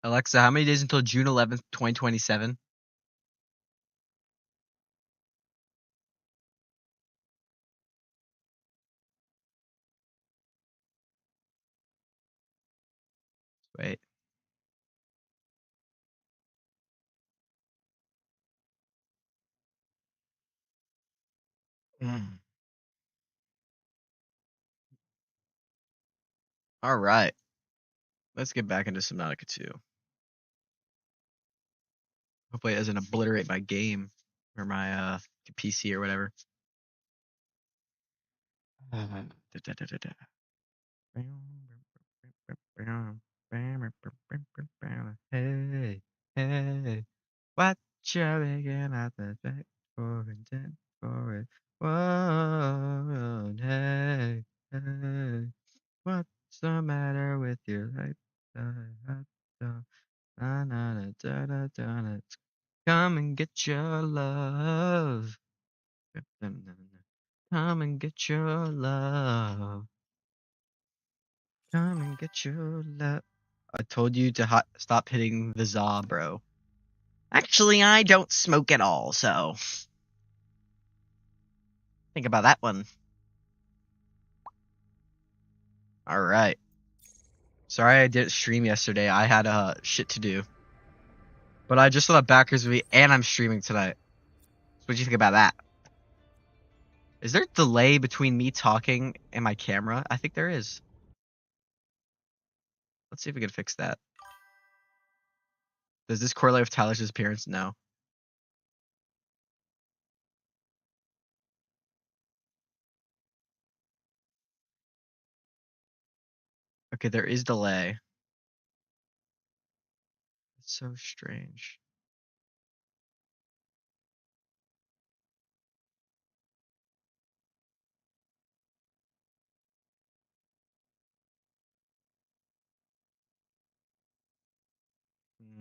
Alexa, how many days until June 11th, 2027? Wait. All right. Let's get back into Subnautica 2. Hopefully it doesn't obliterate my game or my PC or whatever. Hey, hey, what you looking at the back for intent for it? Whoa, hey, hey, what's the matter with your life? Come and get your love. Come and get your love. Come and get your love. I told you to stop hitting the za, bro. Actually, I don't smoke at all, so think about that one. All right. Sorry I didn't stream yesterday. I had shit to do. But I just saw the backers movie, and I'm streaming tonight. So what do you think about that? Is there a delay between me talking and my camera? I think there is. Let's see if we can fix that. Does this correlate with Tyler's disappearance? No. Okay, there is delay. It's so strange.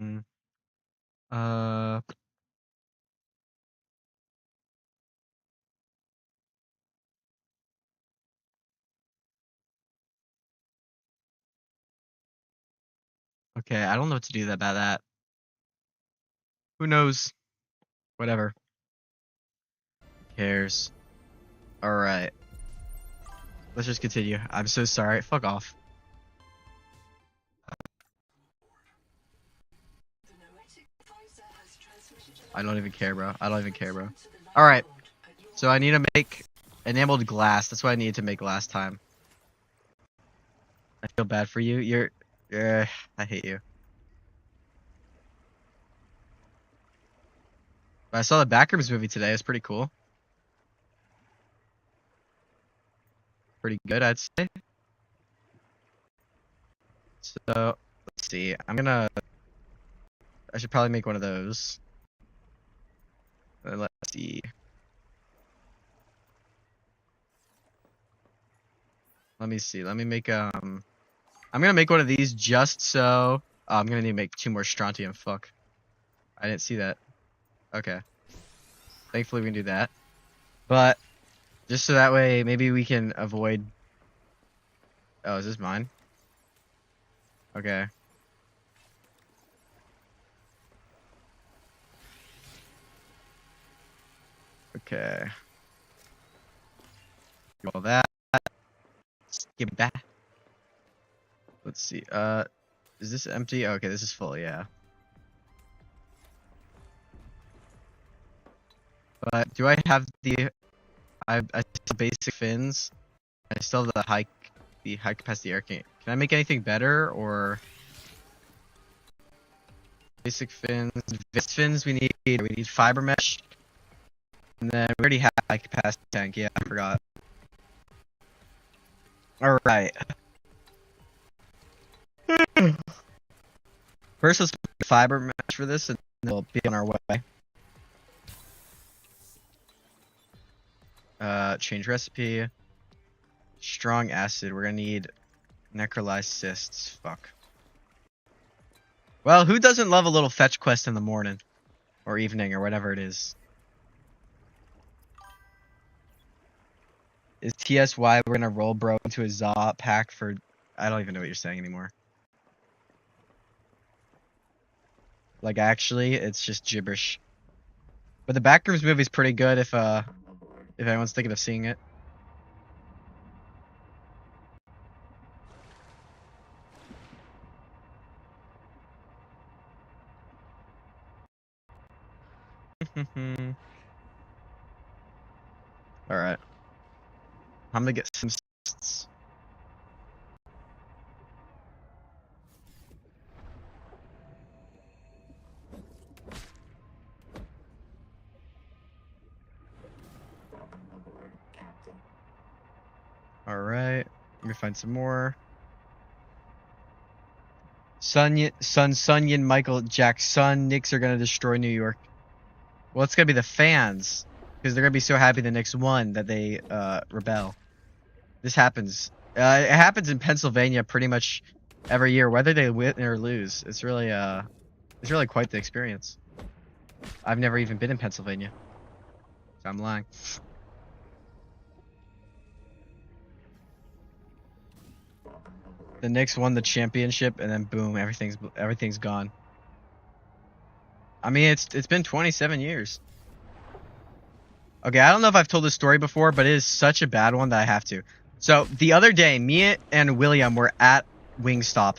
Mm. Uh, okay, I don't know what to do about that. Who knows? Whatever. Who cares? Alright. Let's just continue. I'm so sorry. Fuck off. I don't even care, bro. I don't even care, bro. Alright. So I need to make enameled glass. That's what I needed to make last time. I feel bad for you. I hate you. But I saw the Backrooms movie today. It's pretty cool. Pretty good, I'd say. So, let's see. I should probably make one of those. Let's see. Let me see. Let me make, I'm gonna make one of these just so... Oh, I'm gonna need to make 2 more strontium. Fuck. I didn't see that. Okay. Thankfully we can do that. But, just so that way, maybe we can avoid... Oh, is this mine? Okay. Okay. Do all that. Skip that. Let's see. Is this empty? Okay, this is full, yeah. But do I have I still basic fins? I still have the high capacity air can I make anything better or basic fins? Vis fins we need fiber mesh. And then we already have high capacity tank, yeah, I forgot. Alright. First let's make fiber mesh for this and then we'll be on our way. Change recipe. Strong acid. We're gonna need necrolyzed cysts. Fuck. Well, who doesn't love a little fetch quest in the morning? Or evening, or whatever it is. Is TSY we're gonna roll bro into a Zaw pack for... I don't even know what you're saying anymore. Like actually, it's just gibberish. But the Backrooms movie is pretty good if anyone's thinking of seeing it. All right, I'm gonna get some. All right, let me find some more. Sunyon, Michael, Jackson, Knicks are gonna destroy New York. Well, it's gonna be the fans because they're gonna be so happy the Knicks won that they rebel. This happens. It happens in Pennsylvania pretty much every year, whether they win or lose. It's really quite the experience. I've never even been in Pennsylvania, so I'm lying. The Knicks won the championship, and then boom, everything's gone. I mean, it's been 27 years. Okay, I don't know if I've told this story before, but it is such a bad one that I have to. So the other day, me and William were at Wingstop,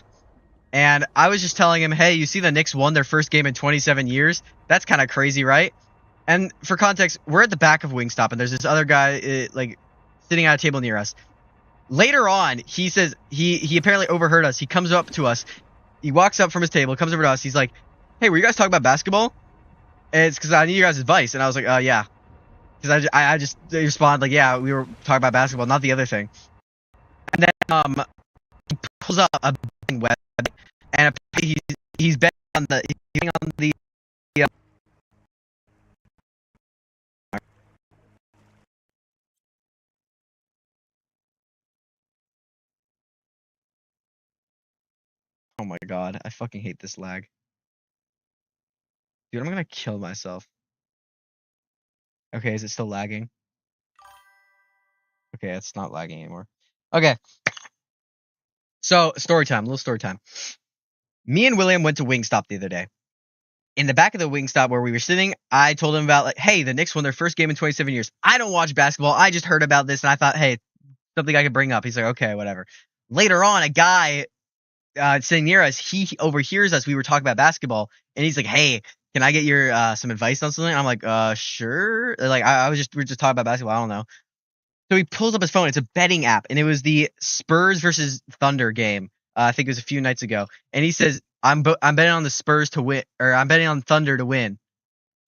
and I was just telling him, "Hey, you see the Knicks won their first game in 27 years? That's kind of crazy, right?" And for context, we're at the back of Wingstop, and there's this other guy like sitting at a table near us. Later on, he says he apparently overheard us. He comes up to us. He walks up from his table, comes over to us. He's like, "Hey, were you guys talking about basketball?" And it's because I need your guys' advice. And I was like, yeah. Because I just respond like, yeah, we were talking about basketball, not the other thing. And then he pulls up a betting web, and he's betting on the uh, oh my god, I fucking hate this lag. Dude, I'm gonna kill myself. Okay, is it still lagging? Okay, it's not lagging anymore. Okay. So, story time, little story time. Me and William went to Wingstop the other day. In the back of the Wingstop where we were sitting, I told him about like, hey, the Knicks won their first game in 27 years. I don't watch basketball. I just heard about this and I thought, hey, something I could bring up. He's like, okay, whatever. Later on, a guy sitting near us, he overhears us. We were talking about basketball, and he's like, hey, can I get your some advice on something? I'm like, sure. Like we were just talking about basketball. I don't know. So he pulls up his phone. It's a betting app, and it was the Spurs versus Thunder game. I think it was a few nights ago. And he says, I'm betting on the Spurs to win, or I'm betting on Thunder to win.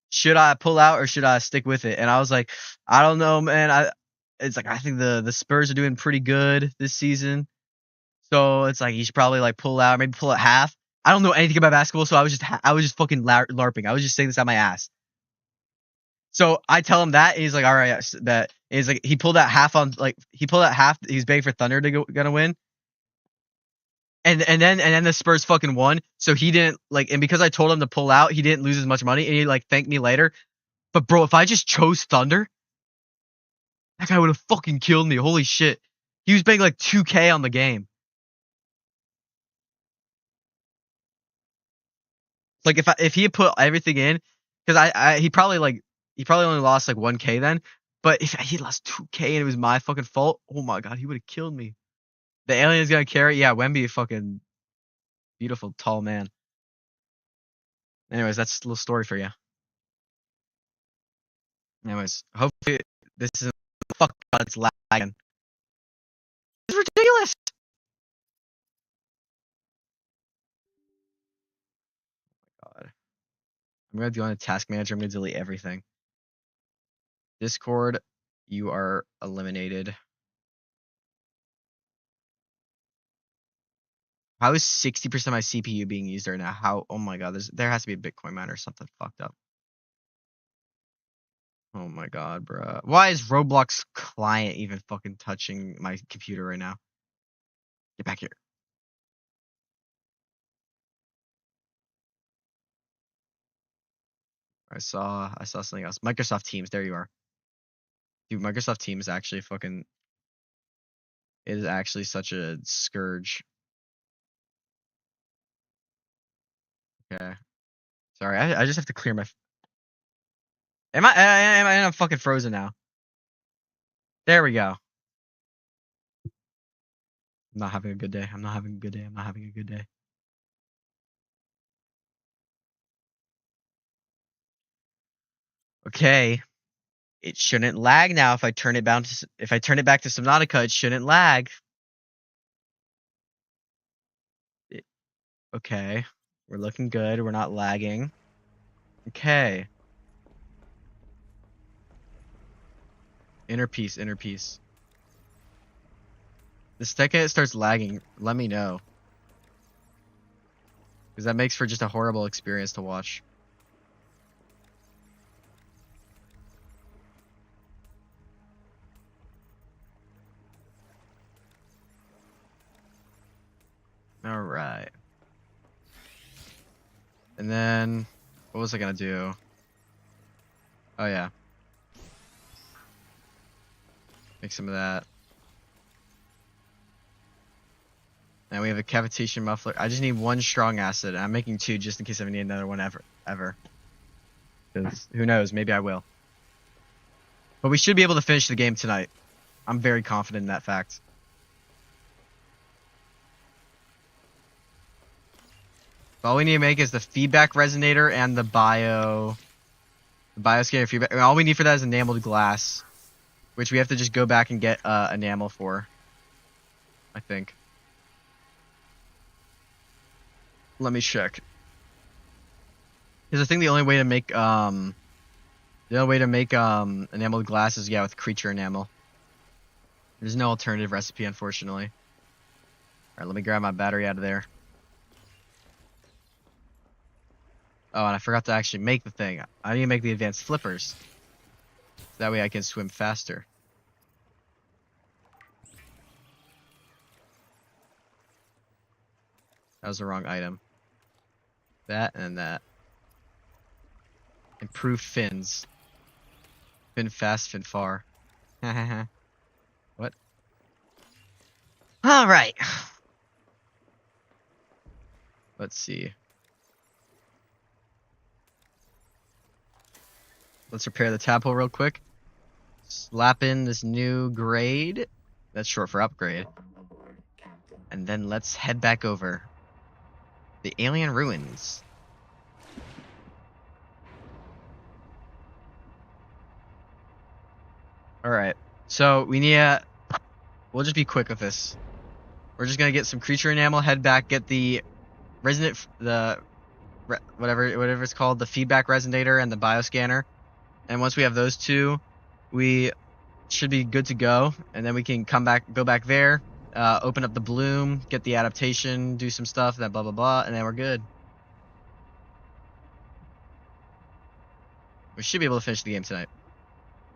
Should I pull out or should I stick with it? And I was like, I don't know, man. It's like I think the Spurs are doing pretty good this season, so it's like you should probably like pull out, maybe pull at half. I don't know anything about basketball, so I was just fucking larping. I was just saying this out my ass. So I tell him that, and he's like, all right, bet. And he's like, he pulled out half on, like, he pulled out half. He's betting for Thunder to gonna win. And then the Spurs fucking won. So he didn't like, and because I told him to pull out, he didn't lose as much money, and he like thanked me later. But bro, if I just chose Thunder, that guy would have fucking killed me. Holy shit. He was betting like 2K on the game. Like if he had put everything in, because he probably only lost like 1K then. But if he lost 2K and it was my fucking fault, oh my god, he would have killed me. The alien's gonna carry. Yeah, Wemby, fucking beautiful tall man. Anyways, that's a little story for you. Anyways, hopefully this isn't fuck god, it's lagging. It's ridiculous. God, I'm gonna go on a task manager. I'm gonna delete everything. Discord, you are eliminated. How is 60% of my CPU being used right now? How? Oh my god, there has to be a Bitcoin miner or something fucked up. Oh my god, bro. Why is Roblox client even fucking touching my computer right now? Get back here. I saw something else. Microsoft Teams. There you are. Dude, Microsoft Teams actually fucking it is actually such a scourge. Okay. Sorry, I just have to clear my. Am I fucking frozen now? There we go. I'm not having a good day. I'm not having a good day. I'm not having a good day. Okay. It shouldn't lag now if I turn it back to Subnautica, it shouldn't lag. Okay. We're looking good. We're not lagging. Okay. Inner peace, inner peace. The second it starts lagging, let me know. Because that makes for just a horrible experience to watch. Alright. And then, what was I gonna do? Oh yeah. Make some of that. And we have a cavitation muffler. I just need one strong acid. I'm making 2 just in case I need another one ever. Because who knows, maybe I will. But we should be able to finish the game tonight. I'm very confident in that fact. All we need to make is the feedback resonator and the bioscanner feedback. And all we need for that is enameled glass, which we have to just go back and get enamel for, I think. Let me check. Because I think the only way to make enameled glass is with creature enamel. There's no alternative recipe, unfortunately. Alright, let me grab my battery out of there. Oh, and I forgot to actually make the thing. I need to make the advanced flippers. So that way I can swim faster. That was the wrong item. That and that. Improve fins. Fin fast, fin far. What? Alright. Let's see. Let's repair the tadpole real quick. Slap in this new grade. That's short for upgrade. And then let's head back over. The alien ruins. Alright. So we need to... We'll just be quick with this. We're just gonna get some creature enamel, head back, get the resonant... whatever it's called, the feedback resonator and the bioscanner. And once we have those 2, we should be good to go. And then we can go back there, open up the bloom, get the adaptation, do some stuff, that blah blah blah, and then we're good. We should be able to finish the game tonight.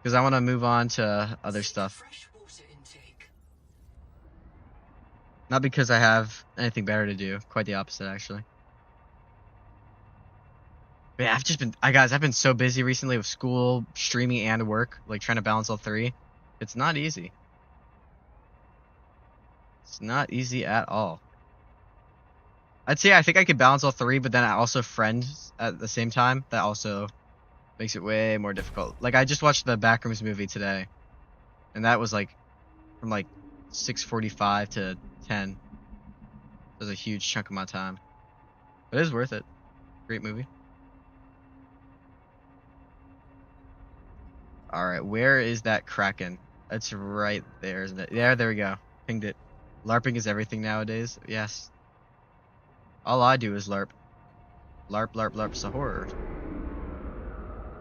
Because I want to move on to other stuff. Not because I have anything better to do. Quite the opposite, actually. Man, I've been so busy recently with school, streaming, and work. Like, trying to balance all 3. It's not easy. It's not easy at all. I'd say I think I could balance all 3, but then I also friends at the same time. That also makes it way more difficult. Like, I just watched the Backrooms movie today. And that was, like, from, like, 6:45 to 10. It was a huge chunk of my time. But it is worth it. Great movie. Alright, where is that Kraken? It's right there, isn't it? Yeah, there we go. Pinged it. LARPing is everything nowadays. Yes. All I do is LARP. LARP, LARP, LARP's a horror.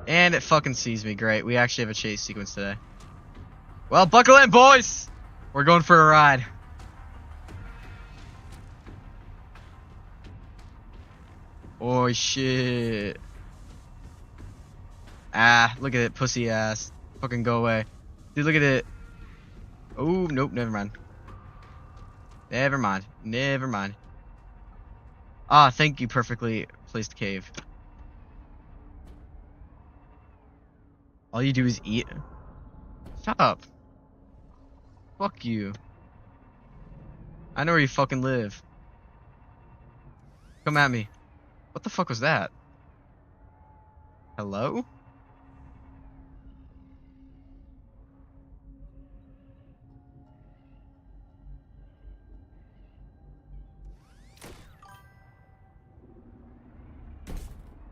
And it fucking sees me. Great. We actually have a chase sequence today. Well, buckle in, boys! We're going for a ride. Oh, shit. Ah, look at it, pussy ass. Fucking go away. Dude, look at it. Oh, nope, never mind. Never mind. Never mind. Ah, thank you, perfectly placed cave. All you do is eat. Shut up. Fuck you. I know where you fucking live. Come at me. What the fuck was that? Hello?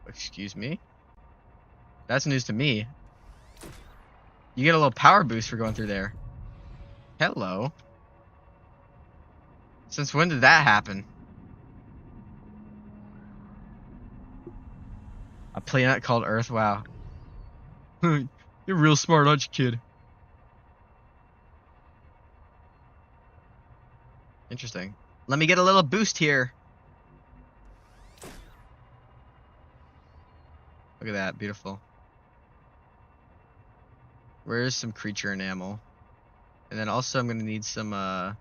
Excuse me? That's news to me. You get a little power boost for going through there. Hello? Since when did that happen? A planet called Earth? Wow. You're real smart, aren't you, kid? Interesting. Let me get a little boost here. Look at that. Beautiful. Where's some creature enamel? And then also I'm going to need some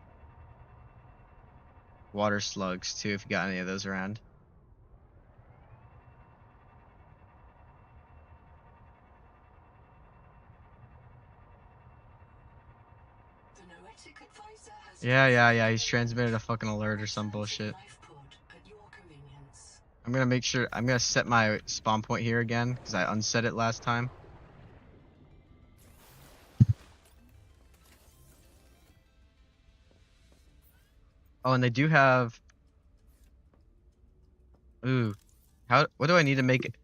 water slugs too, if you got any of those around. Yeah. He's transmitted a fucking alert or some bullshit. I'm gonna make sure. I'm gonna set my spawn point here again because I unset it last time. Oh, and they do have. Ooh, what do I need to make it?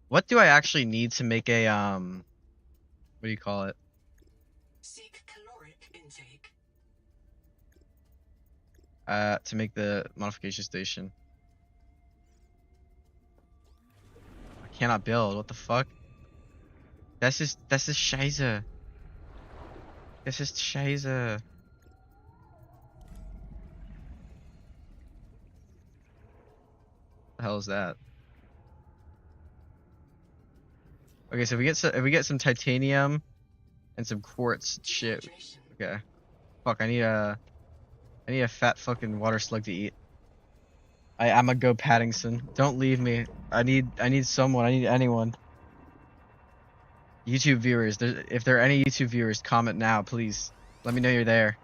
What do I actually need to make a What do you call it? Seek caloric intake. To make the modification station. I cannot build. What the fuck? Das ist scheiße. Das ist scheiße. What the hell is that? Okay, so if we get some titanium and some quartz shit. Okay. Fuck, I need a fat fucking water slug to eat. I'm a go Paddington. Don't leave me. I need someone. I need anyone. YouTube viewers, if there are any YouTube viewers, comment now, please. Let me know you're there.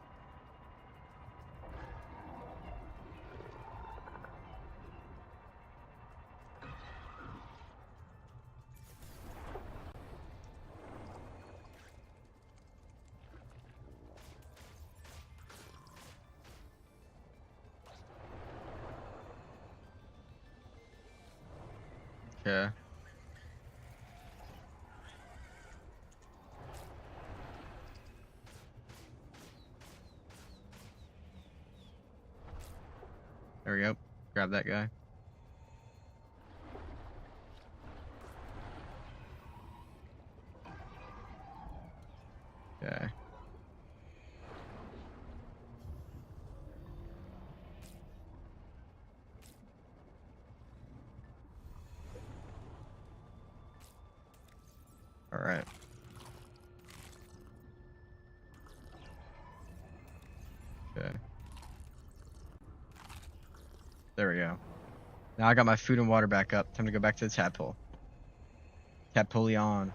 Okay. There we go. Grab that guy. Okay. All right. Okay. There we go. Now I got my food and water back up. Time to go back to the tadpole. Tadpoleon.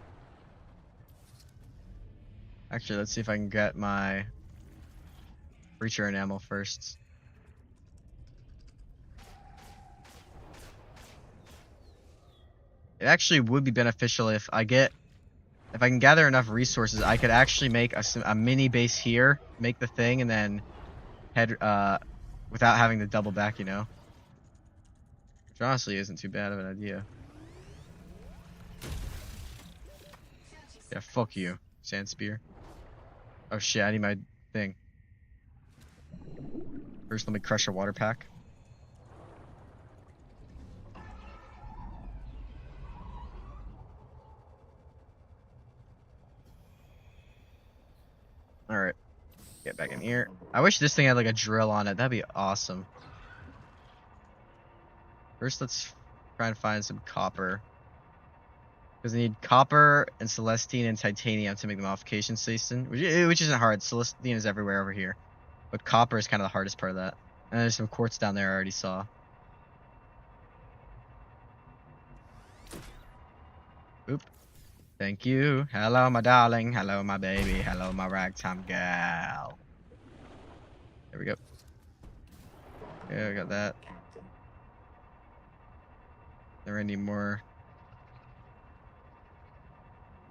Actually, let's see if I can get my creature enamel first. It actually would be beneficial if I can gather enough resources, I could actually make a mini base here, make the thing, and then head without having to double back, you know? Which honestly isn't too bad of an idea. Yeah, fuck you, sand spear. Oh shit, I need my thing. First, let me crush a water pack. Alright. Get back in here. I wish this thing had like a drill on it. That'd be awesome. First, let's try and find some copper. Because I need copper and celestine and titanium to make the modification station, which isn't hard. Celestine is everywhere over here. But copper is kind of the hardest part of that. And there's some quartz down there I already saw. Oop. Thank you. Hello, my darling. Hello, my baby. Hello, my ragtime gal. There we go. Yeah, I got that. There any more?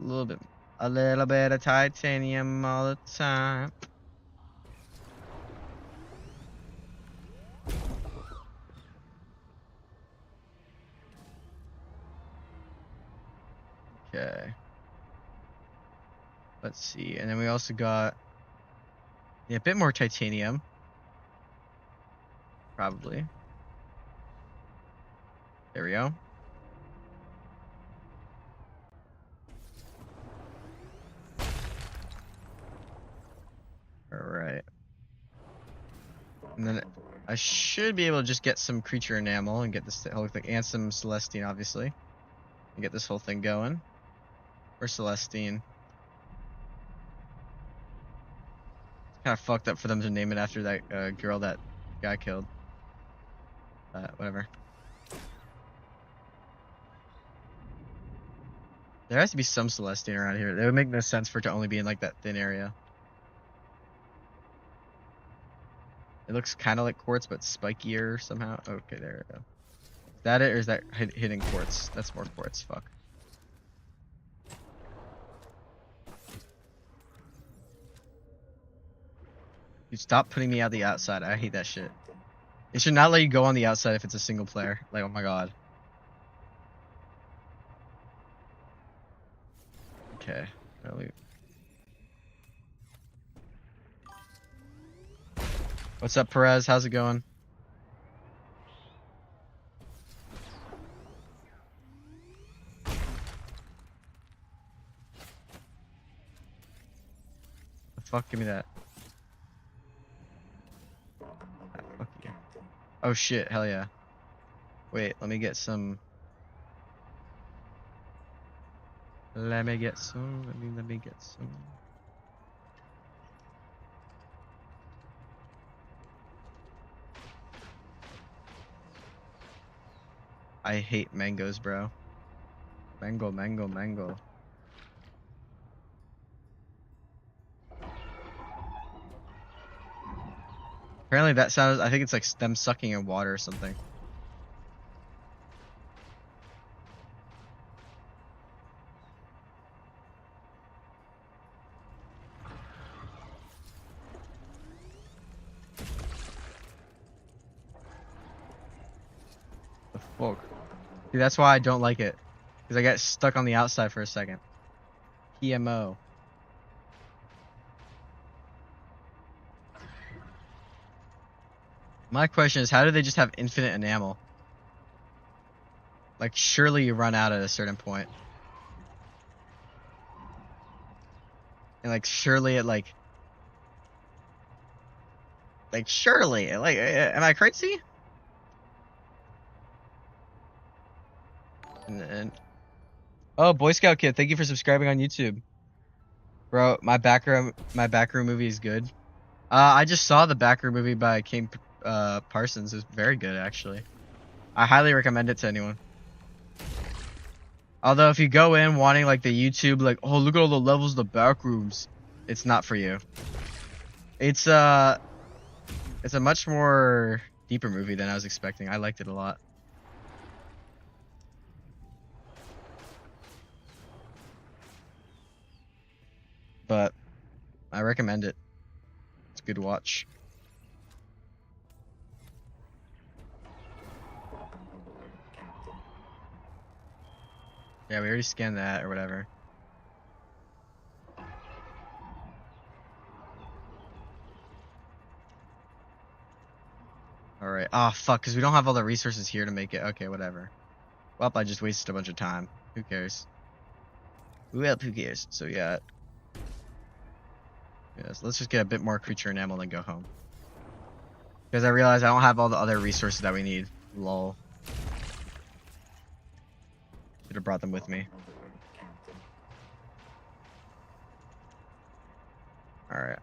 A little bit of titanium all the time. Okay. Let's see. And then we also got a bit more titanium. Probably. There we go. Alright. And then I should be able to just get some creature enamel and get this whole thing, and some Celestine, obviously. And get this whole thing going. Or Celestine. It's kind of fucked up for them to name it after that girl that guy killed. Whatever. There has to be some Celestine around here. It would make no sense for it to only be in like that thin area. It looks kind of like quartz, but spikier somehow. Okay, there we go. Is that it, or is that hidden quartz? That's more quartz. Fuck. You stop putting me out the outside. I hate that shit. It should not let you go on the outside if it's a single player. Like, oh my god. Okay. What's up, Perez? How's it going? The fuck? Give me that. Ah, fuck you. Oh shit, hell yeah. Wait, let me get some. Let me get some. Let me get some. I hate mangoes, bro. Mango, mango, mango. Apparently that sounds, I think it's like them sucking in water or something. The fuck? See, that's why I don't like it. Because I got stuck on the outside for a second. PMO. My question is, how do they just have infinite enamel? Like, surely you run out at a certain point. And like, surely it like surely, like, am I crazy? And oh, Boy Scout Kid, thank you for subscribing on YouTube. Bro, my backroom movie is good. I just saw the backroom movie by King Parsons. It's very good, actually. I highly recommend it to anyone. Although if you go in wanting like the YouTube, like, oh, look at all the levels of the backrooms, it's not for you. It's a much more deeper movie than I was expecting. I liked it a lot. But I recommend it. It's a good watch. Yeah, we already scanned that or whatever. Alright. Ah, fuck, because we don't have all the resources here to make it. Okay, whatever. Well, I just wasted a bunch of time. Who cares? Who cares? So, yeah. Yes, let's just get a bit more creature enamel and then go home. Because I realize I don't have all the other resources that we need. Lol. Should have brought them with me. Alright.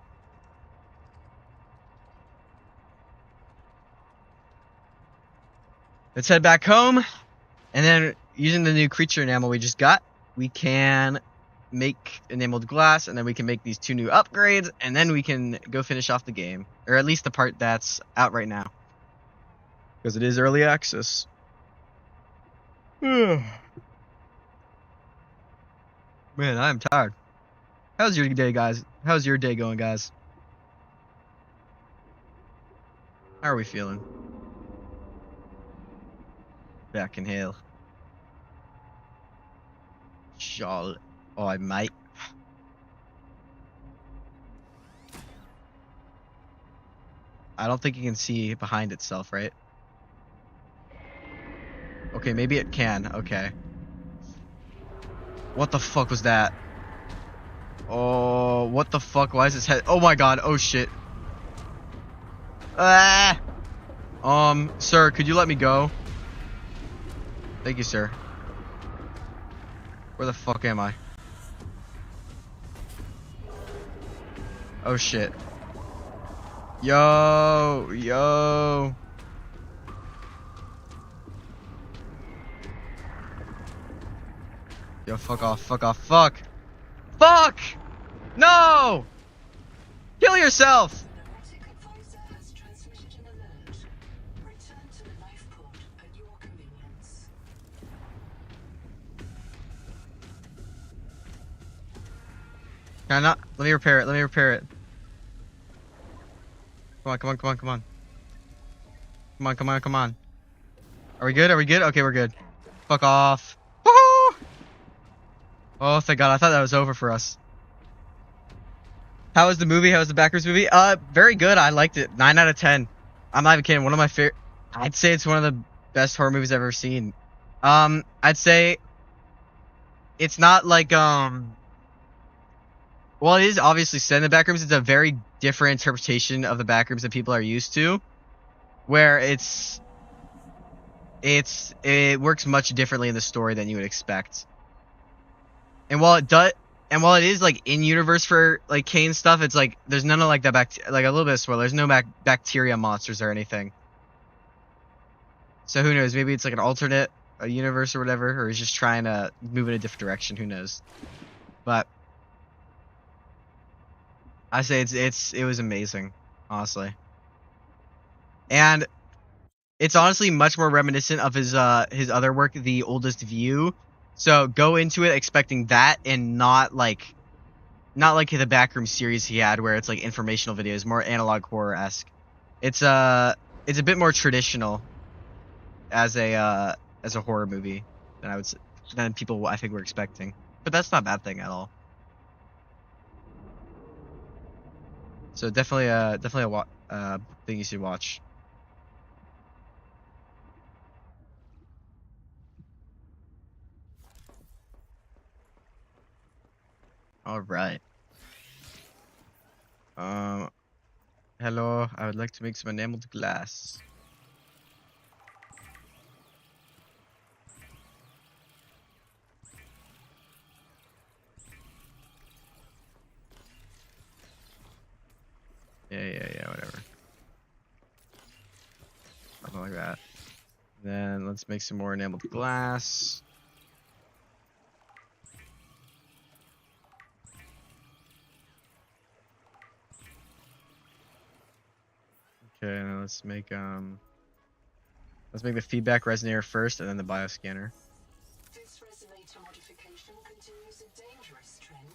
Let's head back home. And then, using the new creature enamel we just got, we can make enameled glass, and then we can make these 2 new upgrades, and then we can go finish off the game. Or at least the part that's out right now. Because it is early access. Man, I am tired. How's your day, guys? How's your day going, guys? How are we feeling? Back in hell. Charlotte. Oh, mate. I don't think you can see behind itself, right? Okay, maybe it can. Okay. What the fuck was that? Oh, what the fuck? Why is his head? Oh my god. Oh shit. Ah! Sir, could you let me go? Thank you, sir. Where the fuck am I? Oh shit. Yo, yo. Yo, fuck off, fuck off, fuck! Fuck! No! Kill yourself! Nautic advisor has transmitted an alert. Return to the life pod at your convenience. Can I not? Let me repair it, let me repair it. Come on, come on, come on, come on. Come on, come on, come on. Are we good? Are we good? Okay, we're good. Fuck off. Woohoo! Oh, thank God. I thought that was over for us. How was the movie? How was the Backers movie? Very good. I liked it. 9 out of 10. I'm not even kidding. One of my favorite. I'd say it's one of the best horror movies I've ever seen. I'd say it's not like well, it is obviously set in the Backrooms. It's a very different interpretation of the Backrooms that people are used to, where it works much differently in the story than you would expect. And while it is like in universe for like Kane stuff, it's like there's none of like that like a little bit of spoiler. There's no bacteria monsters or anything. So who knows? Maybe it's like an alternate universe or whatever, or he's just trying to move in a different direction. Who knows? But I say it was amazing, honestly. And it's honestly much more reminiscent of his other work, The Oldest View. So go into it expecting that and not like the Backroom series he had where it's like informational videos, more analog horror-esque. It's a bit more traditional as a horror movie than people I think were expecting. But that's not a bad thing at all. So definitely a thing you should watch. All right. Hello. I would like to make some enameled glass. Yeah, whatever. Something like that. Then let's make some more enameled glass. Okay, now let's make the feedback resonator first and then the bioscanner. This resonator modification continues a dangerous trend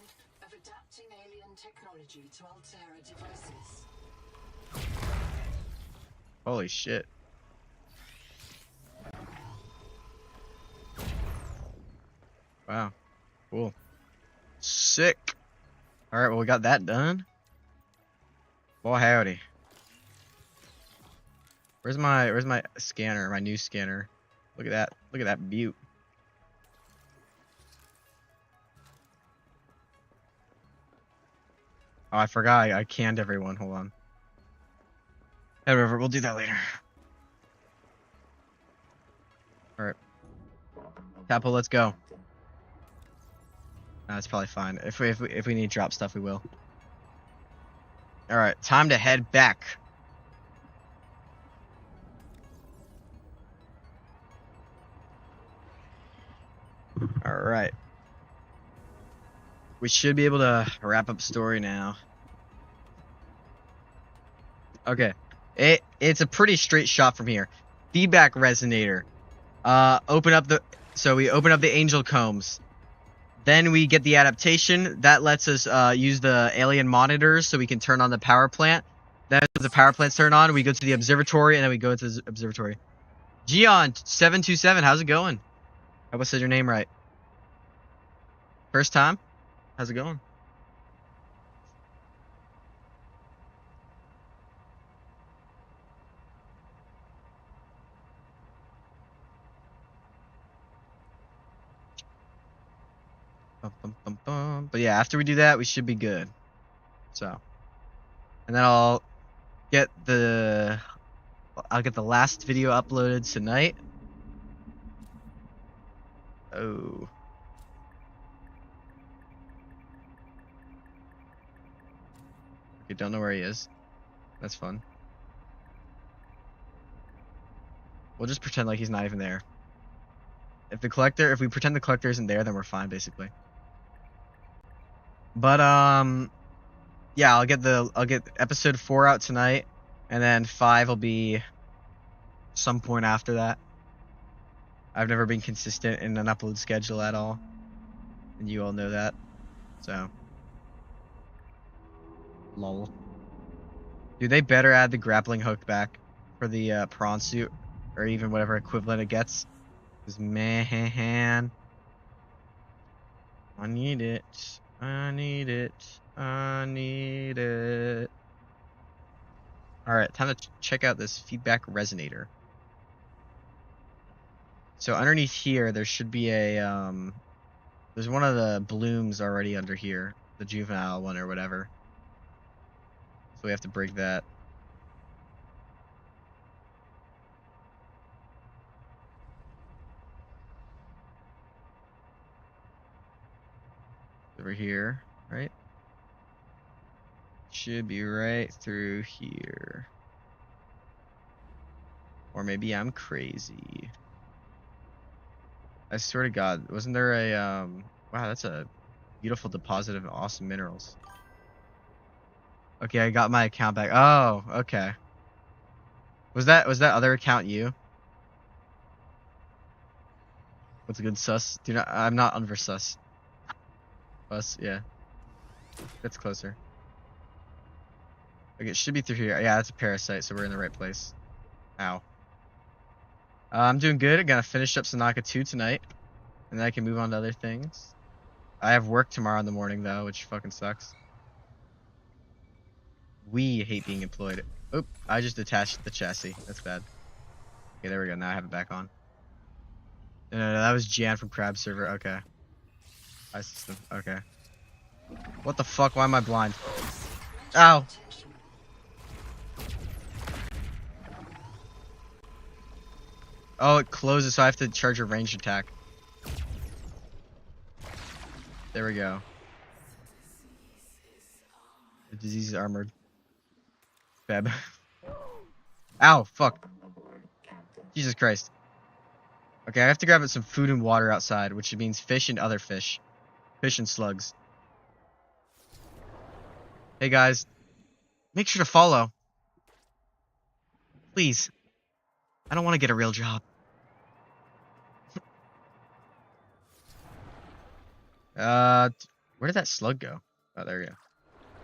of adapting alien technology to Altera devices. Holy shit. Wow. Cool. Sick. Alright, well we got that done. Boy howdy. Where's my scanner, my new scanner? Look at that. Look at that beaut. Oh, I forgot I canned everyone. Hold on. However, we'll do that later. Alright. Tapo, let's go. That's probably fine. If we need to drop stuff, we will. Alright, time to head back. Alright. We should be able to wrap up story now. Okay. It's a pretty straight shot from here. Feedback resonator. We open up the angel combs. Then we get the adaptation. That lets us use the alien monitors so we can turn on the power plant. Then the power plant's turned on, we go to the observatory, and then we go to the observatory. Gion727, how's it going? I hope I said your name right. First time? How's it going? But yeah, after we do that, we should be good. So, and then I'll get the last video uploaded tonight. Oh. Okay, don't know where he is. That's fun. We'll just pretend like he's not even there. If we pretend the collector isn't there, then we're fine, basically. But yeah, I'll get episode 4 out tonight, and then 5 will be some point after that. I've never been consistent in an upload schedule at all, and you all know that. So, lol. Dude, they better add the grappling hook back for the prawn suit, or even whatever equivalent it gets. Cause man, I need it. I need it. I need it. Alright, time to check out this feedback resonator. So underneath here, there should be a, there's one of the blooms already under here. The juvenile one or whatever. So we have to break that. Over here, right? Should be right through here. Or maybe I'm crazy. I swear to God, wasn't there a, wow, that's a beautiful deposit of awesome minerals. Okay, I got my account back. Oh, okay. Was that other account you? What's a good sus? Dude, I'm not unversus. Us, yeah. That's closer. Okay, it should be through here. Yeah, that's a parasite, so we're in the right place. Ow. I'm doing good. I'm gonna finish up Subnautica 2 tonight, and then I can move on to other things. I have work tomorrow in the morning, though, which fucking sucks. We hate being employed. Oop, I just detached the chassis. That's bad. Okay, there we go. Now I have it back on. No, that was Jan from Crab Server. Okay. Hi, system. Okay. What the fuck? Why am I blind? Ow! Oh, it closes, so I have to charge a ranged attack. There we go. The disease is armored. Feb. Ow, fuck. Jesus Christ. Okay, I have to grab some food and water outside, which means fish and other fish. Fish and slugs. Hey guys, make sure to follow. Please. I don't want to get a real job. Where did that slug go? Oh, there we go.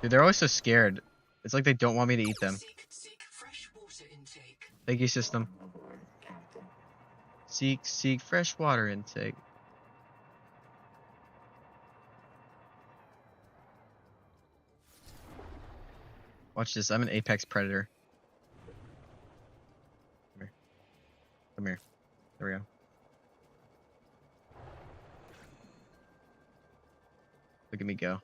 Dude, they're always so scared. It's like they don't want me to eat them. Thank you, system. Seek fresh water intake. Watch this. I'm an apex predator. Come here. Come here. There we go. Look at me go.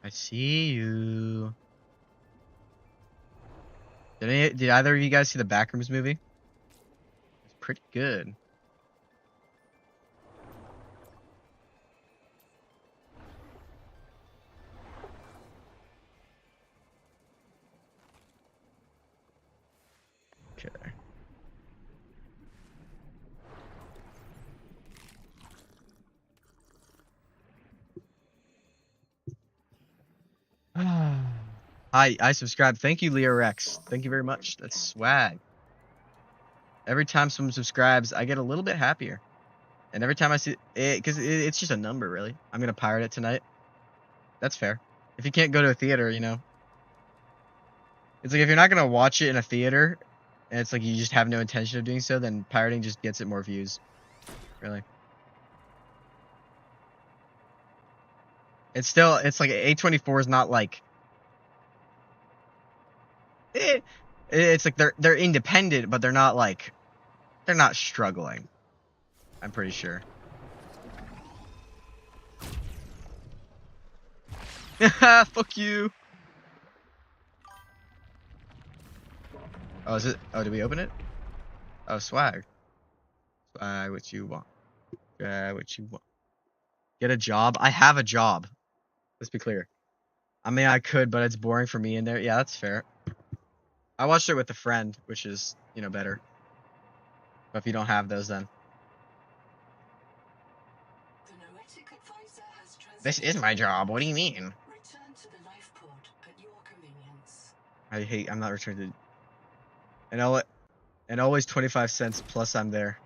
I see you. Did either of you guys see the Backrooms movie? It's pretty good. Okay. I subscribe. Thank you, Leo Rex. Thank you very much. That's swag. Every time someone subscribes, I get a little bit happier. And every time I see it, because it's just a number, really. I'm gonna pirate it tonight. That's fair. If you can't go to a theater, you know, it's like if you're not gonna watch it in a theater, and it's like you just have no intention of doing so, then pirating just gets it more views. Really. It's like A24 is not like. It's like they're independent, but they're not like. They're not struggling. I'm pretty sure. Fuck you. Oh, is it? Oh, did we open it? Oh, swag. Swag, what you want? Swag, what you want? Get a job? I have a job. Let's be clear. I mean, I could, but it's boring for me in there. Yeah, that's fair. I watched it with a friend, which is, you know, better. But if you don't have those, then. This is my job. What do you mean? Return to the life pod at your convenience. I'm not returning to. And always 25 cents plus I'm there.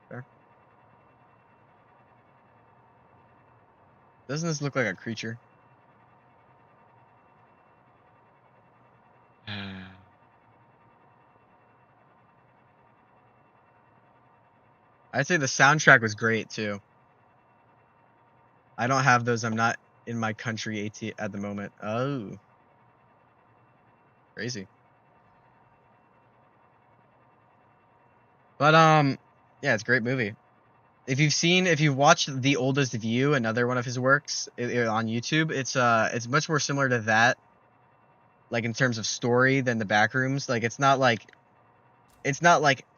Fair. Doesn't this look like a creature? I'd say the soundtrack was great too. I don't have those. I'm not in my country at the moment. Oh. Crazy. But yeah, it's a great movie. If you've watched The Oldest View, another one of his works on YouTube, it's much more similar to that, like in terms of story, than the Backrooms. Like it's not like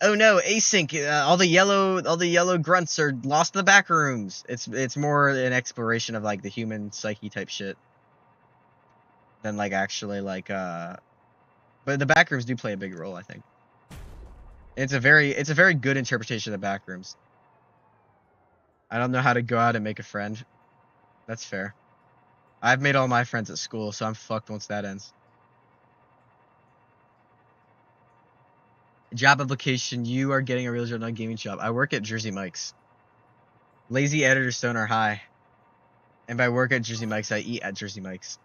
oh no, async, all the yellow grunts are lost in the Backrooms. It's more an exploration of like the human psyche type shit than like actually like but the Backrooms do play a big role, I think. It's a very good interpretation of the Backrooms. I don't know how to go out and make a friend. That's fair. I've made all my friends at school, so I'm fucked once that ends. Job application. You are getting a real job, not gaming job. I work at Jersey Mike's. Lazy editors don't are high. And by work at Jersey Mike's, I eat at Jersey Mike's.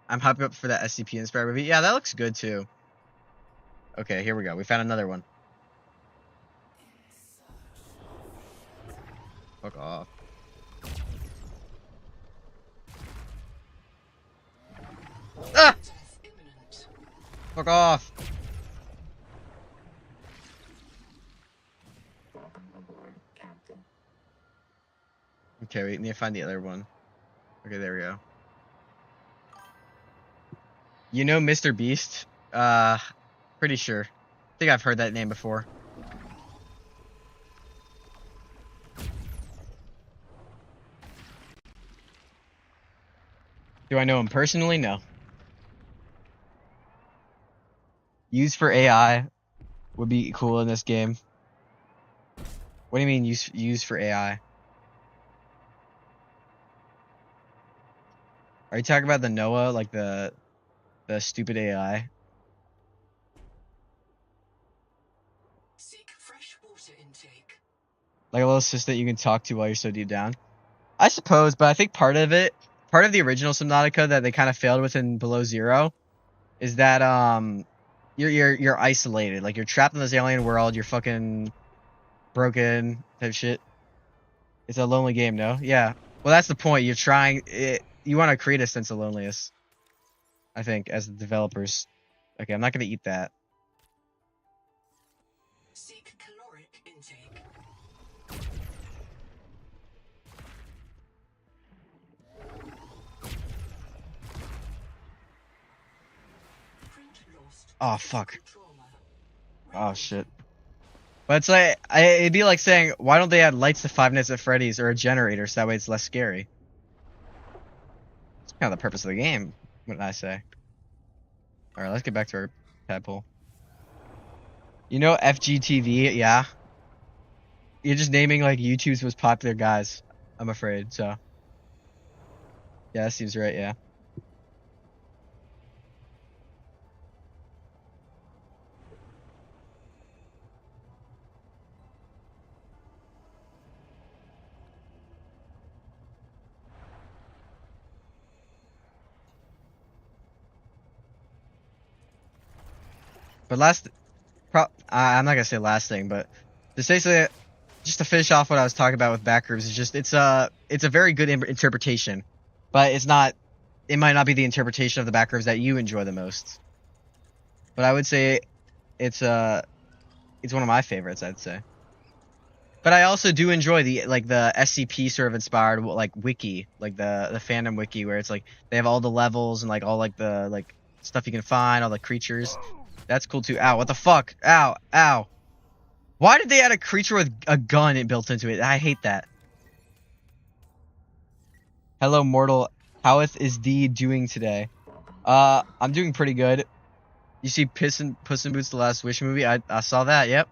I'm hyped up for that SCP inspired movie. Yeah, that looks good too. Okay, here we go. We found another one. Fuck off. Ah! Fuck off. Okay, we need to find the other one. Okay, there we go. You know Mr. Beast? Pretty sure. I think I've heard that name before. Do I know him personally? No. Use for AI would be cool in this game. What do you mean use for AI? Are you talking about the Noah, like the stupid AI? Seek fresh water intake. Like a little assistant you can talk to while you're so deep down? I suppose, but I think part of the original Subnautica that they kind of failed with in Below Zero is that you're isolated. Like you're trapped in this alien world, you're fucking broken type shit. It's a lonely game, no? Yeah. Well, that's the point. You're trying it. You want to create a sense of loneliness, I think, as the developers. Okay, I'm not gonna eat that. Seek caloric intake. Oh fuck. Oh shit. But it's like it'd be like saying, why don't they add lights to Five Nights at Freddy's or a generator so that way it's less scary? It's kind of the purpose of the game, wouldn't I say? All right, let's get back to our tadpole. You know FGTV, yeah. You're just naming like YouTube's most popular guys, I'm afraid. So Yeah, that seems right. Yeah. But I'm not gonna say last thing, but to say just to finish off what I was talking about with back rooms is just it's a very good interpretation, but it's not. It might not be the interpretation of the back rooms that you enjoy the most. But I would say it's it's one of my favorites. I'd say. But I also do enjoy the SCP sort of inspired like wiki, like the fandom wiki where it's like they have all the levels and like all like the like stuff you can find, all the creatures. That's cool too. Ow, what the fuck? Ow, ow. Why did they add a creature with a gun built into it? I hate that. Hello, mortal. How is thee doing today? I'm doing pretty good. You see Puss in Boots: The Last Wish movie? I saw that. Yep.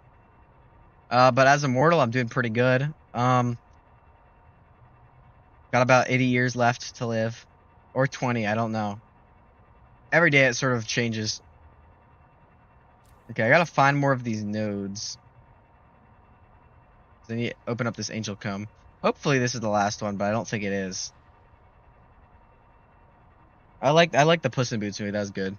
But as a mortal, I'm doing pretty good. Got about 80 years left to live, or 20. I don't know. Every day it sort of changes. Okay, I gotta find more of these nodes. Then you open up this angel comb. Hopefully this is the last one, but I don't think it is. I like the Puss in Boots movie. That was good.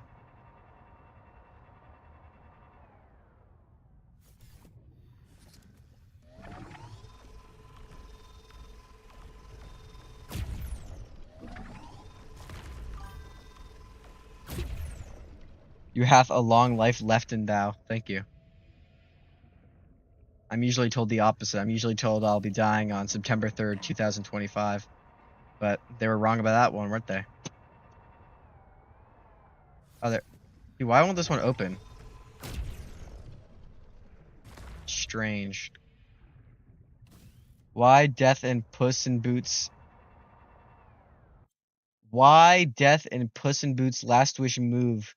You have a long life left in thou. Thank you. I'm usually told the opposite. I'm usually told I'll be dying on September 3rd, 2025. But they were wrong about that one, weren't they? Oh, there. Dude, why won't this one open? Strange. Why death and Puss in Boots? Why death and Puss in Boots Last Wish move?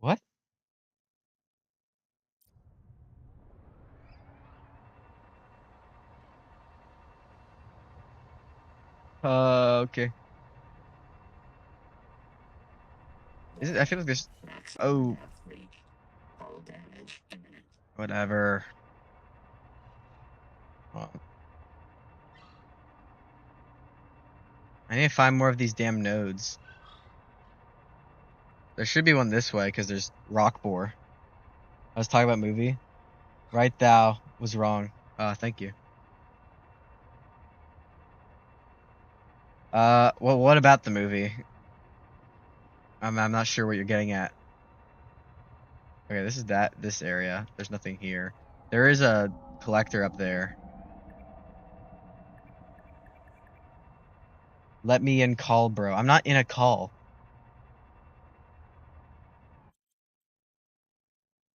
What? Okay. Is it? I feel like there's. Oh, whatever. Well, I need to find more of these damn nodes. There should be one this way because there's rock boar. I was talking about movie. Right thou was wrong. Thank you. Well, what about the movie? I'm not sure what you're getting at. Okay, this is this area. There's nothing here. There is a collector up there. Let me in call, bro. I'm not in a call.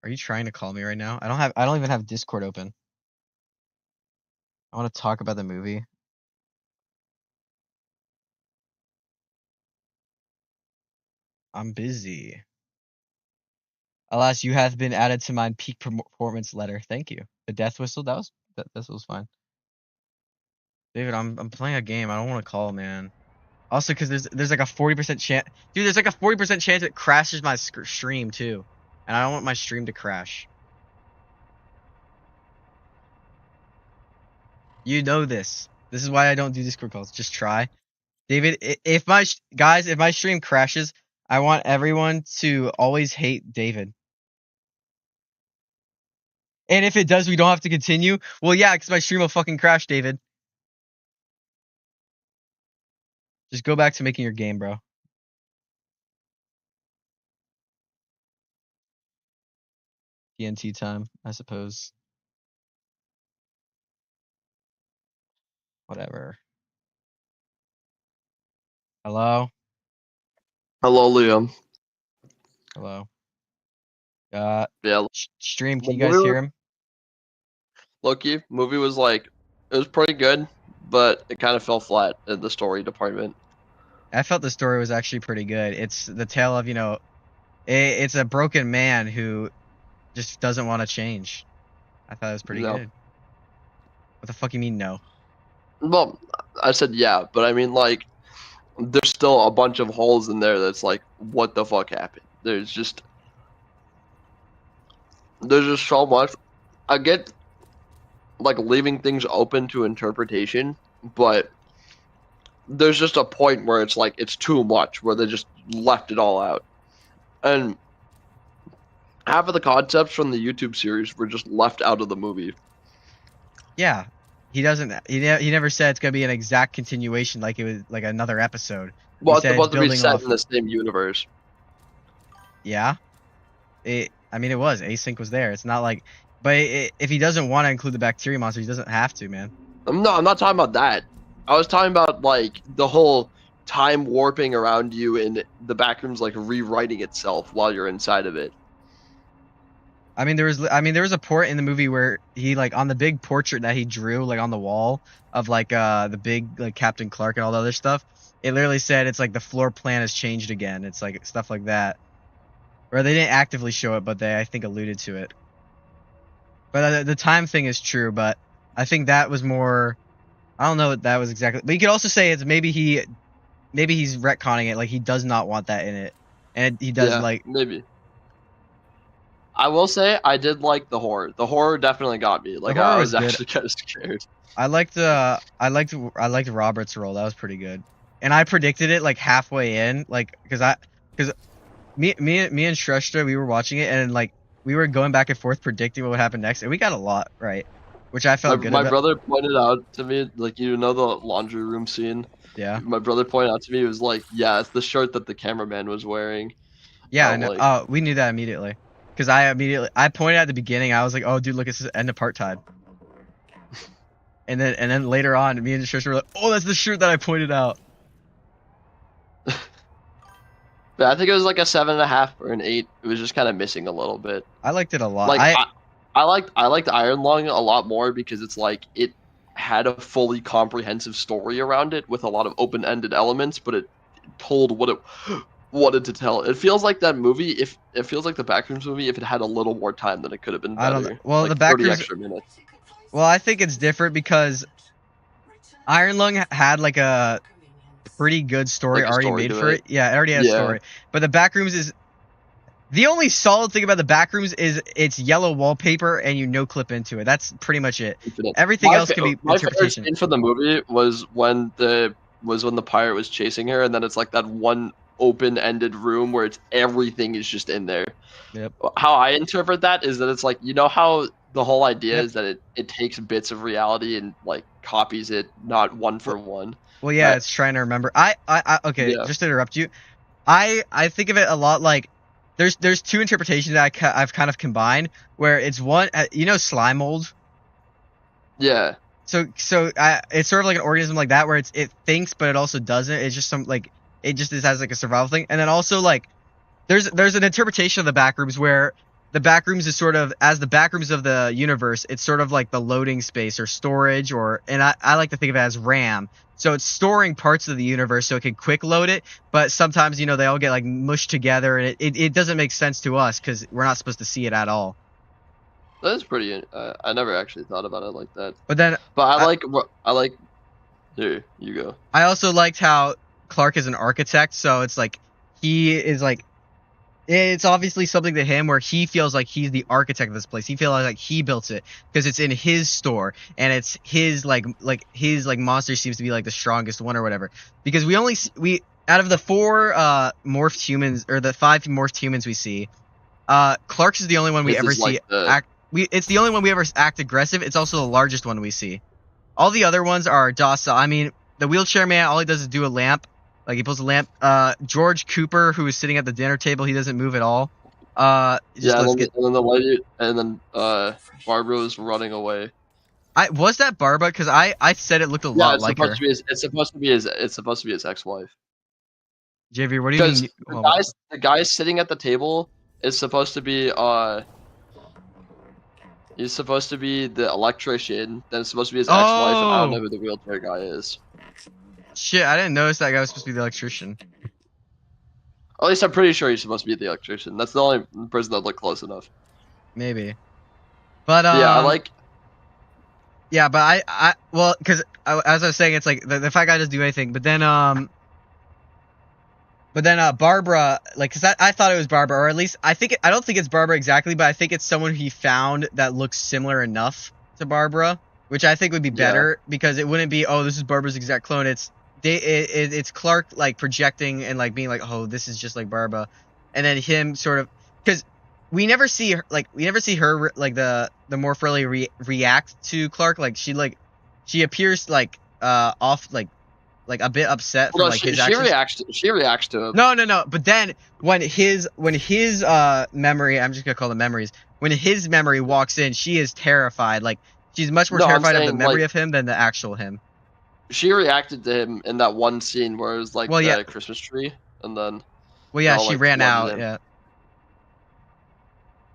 Are you trying to call me right now? I don't even have Discord open. I want to talk about the movie. I'm busy. Alas, you have been added to my peak performance letter. Thank you. The death whistle, that was fine. David, I'm playing a game. I don't want to call, man. Also, because there's like a 40% chance, dude. There's like a 40% chance it crashes my stream too, and I don't want my stream to crash. You know this. This is why I don't do Discord calls. Just try, David. If my stream crashes, I want everyone to always hate David. And if it does, we don't have to continue. Well, yeah, because my stream will fucking crash, David. Just go back to making your game, bro. TNT time, I suppose. Whatever. Hello? Hello, Liam. Hello? Yeah, Stream, the can you guys hear him? Loki movie was like, it was pretty good, but it kind of fell flat in the story department. I felt the story was actually pretty good. It's the tale of, it's a broken man who just doesn't want to change. I thought it was pretty No, good. What the fuck you mean, no? Well, I said yeah, but I mean like there's still a bunch of holes in there that's like what the fuck happened. There's just so much. I get like leaving things open to interpretation, but there's just a point where it's like it's too much, where they just left it all out. And half of the concepts from the YouTube series were just left out of the movie. Yeah, he doesn't. He never said it's gonna be an exact continuation like it was like another episode. Well, He it's said it's supposed to be building set off. in the same universe. Yeah, I mean, it was async was there. It's not like, but if he doesn't want to include the bacteria monster, he doesn't have to, man. I'm not talking about that. I was talking about like the whole time warping around you and the backroom's like rewriting itself while you're inside of it. I mean, there was a port in the movie where he like on the big portrait that he drew like on the wall of like the big like Captain Clark and all the other stuff. It literally said it's like the floor plan has changed again. It's like stuff like that. Or they didn't actively show it, but they I think alluded to it. But the time thing is true, but I think that was more. I don't know what that was exactly, but you could also say it's maybe he's retconning it, like he does not want that in it, and he does like. Maybe. I will say I did like the horror. The horror definitely got me. Like horror I was was good. actually kind of scared. I liked Robert's role. That was pretty good, and I predicted it like halfway in, like because me and Shrestha, we were watching it and like we were going back and forth predicting what would happen next, and we got a lot right, which I felt good My about. brother pointed out to me, like the laundry room scene. Yeah. My brother pointed out to me, it was like, yeah, it's the shirt that the cameraman was wearing. Yeah, I I'm know. like- Oh, we knew that immediately. Because I pointed at the beginning. I was like, "Oh, dude, look, it's end apartheid." and then later on, me and Shrestha were like, "Oh, that's the shirt that I pointed out." But I think it was like a 7.5 or an 8. It was just kind of missing a little bit. I liked it a lot. Like I liked Iron Lung a lot more because it's like it had a fully comprehensive story around it with a lot of open-ended elements, but it told what it wanted to tell. It feels like that movie. If it feels like the Backrooms movie, if it had a little more time, then it could have been better. I don't. Well, like the 30 Backrooms. extra minutes. Well, I think it's different because Iron Lung had like a pretty good story Like a already story made to for it. it. Yeah, it already has a Yeah. story. But the Backrooms is the only solid thing about the Backrooms is it's yellow wallpaper and you no clip into it. That's pretty much it. Infinite. Everything else can be My favorite interpretation. scene for the movie was when the pirate was chasing her, and then it's like that one open-ended room where everything is just in there. Yep. How I interpret that is that it's like, you know how the whole idea Yep. is that it takes bits of reality and like copies it, not one for one. Well, yeah, Right. it's trying to remember. Okay, Yeah. just to interrupt you. I think of it a lot like there's two interpretations that I've kind of combined where it's one, slime mold. Yeah. So it's sort of like an organism like that where it thinks but it also doesn't. It's just it just has like a survival thing. And then also like there's an interpretation of the Backrooms where the Backrooms is sort of as the Backrooms of the universe. It's sort of like the loading space or storage and I like to think of it as RAM. So it's storing parts of the universe so it can quick load it, but sometimes they all get like mushed together and it doesn't make sense to us because we're not supposed to see it at all. That is pretty. I never actually thought about it like that. But then But I like. Here you go. I also liked how Clark is an architect, so it's like he is like it's obviously something to him where he feels like he's the architect of this place. He feels like he built it because it's in his store and it's his his monster seems to be like the strongest one or whatever. Because we out of the 4 morphed humans or the 5 morphed humans we see, Clark's is the only one we This ever is like see it's the only one we ever act aggressive. It's also the largest one we see. All the other ones are docile. I mean, the wheelchair man, all he does is do a lamp. Like he pulls a lamp. George Cooper, who is sitting at the dinner table, he doesn't move at all. and then the lady, and then Barbara was running away. Was that Barbara? Because I said it looked a lot it's like her. it's supposed to be his ex-wife. JV, what do you mean? Because the guy sitting at the table is supposed to be he's supposed to be the electrician. Then it's supposed to be his ex-wife, and I don't know who the wheelchair guy is. Shit, I didn't notice that guy was supposed to be the electrician. At least I'm pretty sure he's supposed to be the electrician. That's the only person that looked close enough. Maybe. But yeah, Yeah, but well, because as I was saying, it's like the fat guy doesn't do anything. But then Barbara, like, cause I thought it was Barbara, or at least I don't think it's Barbara exactly, but I think it's someone he found that looks similar enough to Barbara, which I think would be better because it wouldn't be, oh, this is Barbara's exact clone. It's Clark like projecting and like being like, oh, this is just like Barbara, and then him sort of, because we never see her like the Morphrelli react to Clark, like she appears like off like a bit upset from like his actions. She reacts to him. No. But then when his memory, I'm just gonna call them memories. When his memory walks in, she is terrified. Like she's much more terrified of the memory of him than the actual him. She reacted to him in that one scene where it was like the Christmas tree, and then. Well, yeah, she ran out. Yeah.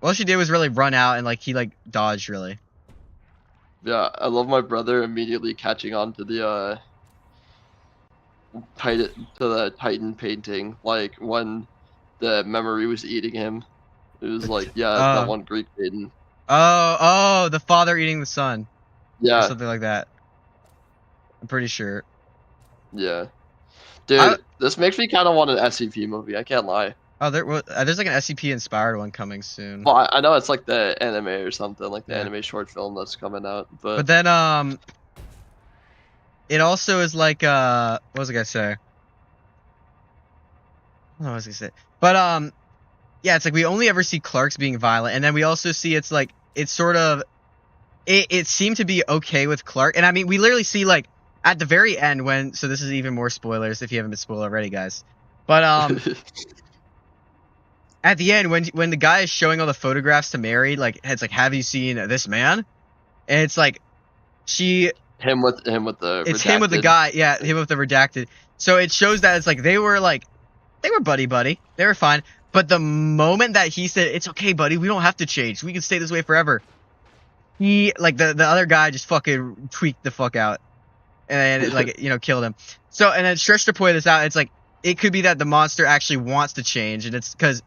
All she did was really run out and like he like dodged really. Yeah, I love my brother immediately catching on to the Titan painting, like when the memory was eating him. It was like, that one Greek maiden. Oh, the father eating the son. Yeah. Or something like that. I'm pretty sure. Yeah. Dude, this makes me kind of want an SCP movie, I can't lie. Oh, there's like an SCP inspired one coming soon. Well, I know it's like the anime or something, like the anime short film that's coming out, but then it also is like what was I gonna say? I don't know what I was gonna say. But yeah, it's like we only ever see Clark's being violent, and then we also see it's like it's sort of it seemed to be okay with Clark, and I mean we literally see like at the very end so this is even more spoilers if you haven't been spoiled already, guys. But at the end, when the guy is showing all the photographs to Mary, like it's like, have you seen this man? And it's like him with the it's redacted. him with the guy, yeah, him with the redacted. So it shows that it's like they were buddy, they were fine. But the moment that he said, "It's okay, buddy, we don't have to change, we can stay this way forever," he like the other guy just fucking tweaked the fuck out, and it, like killed him. So and then Stretch to point this out, it's like it could be that the monster actually wants to change, and it's because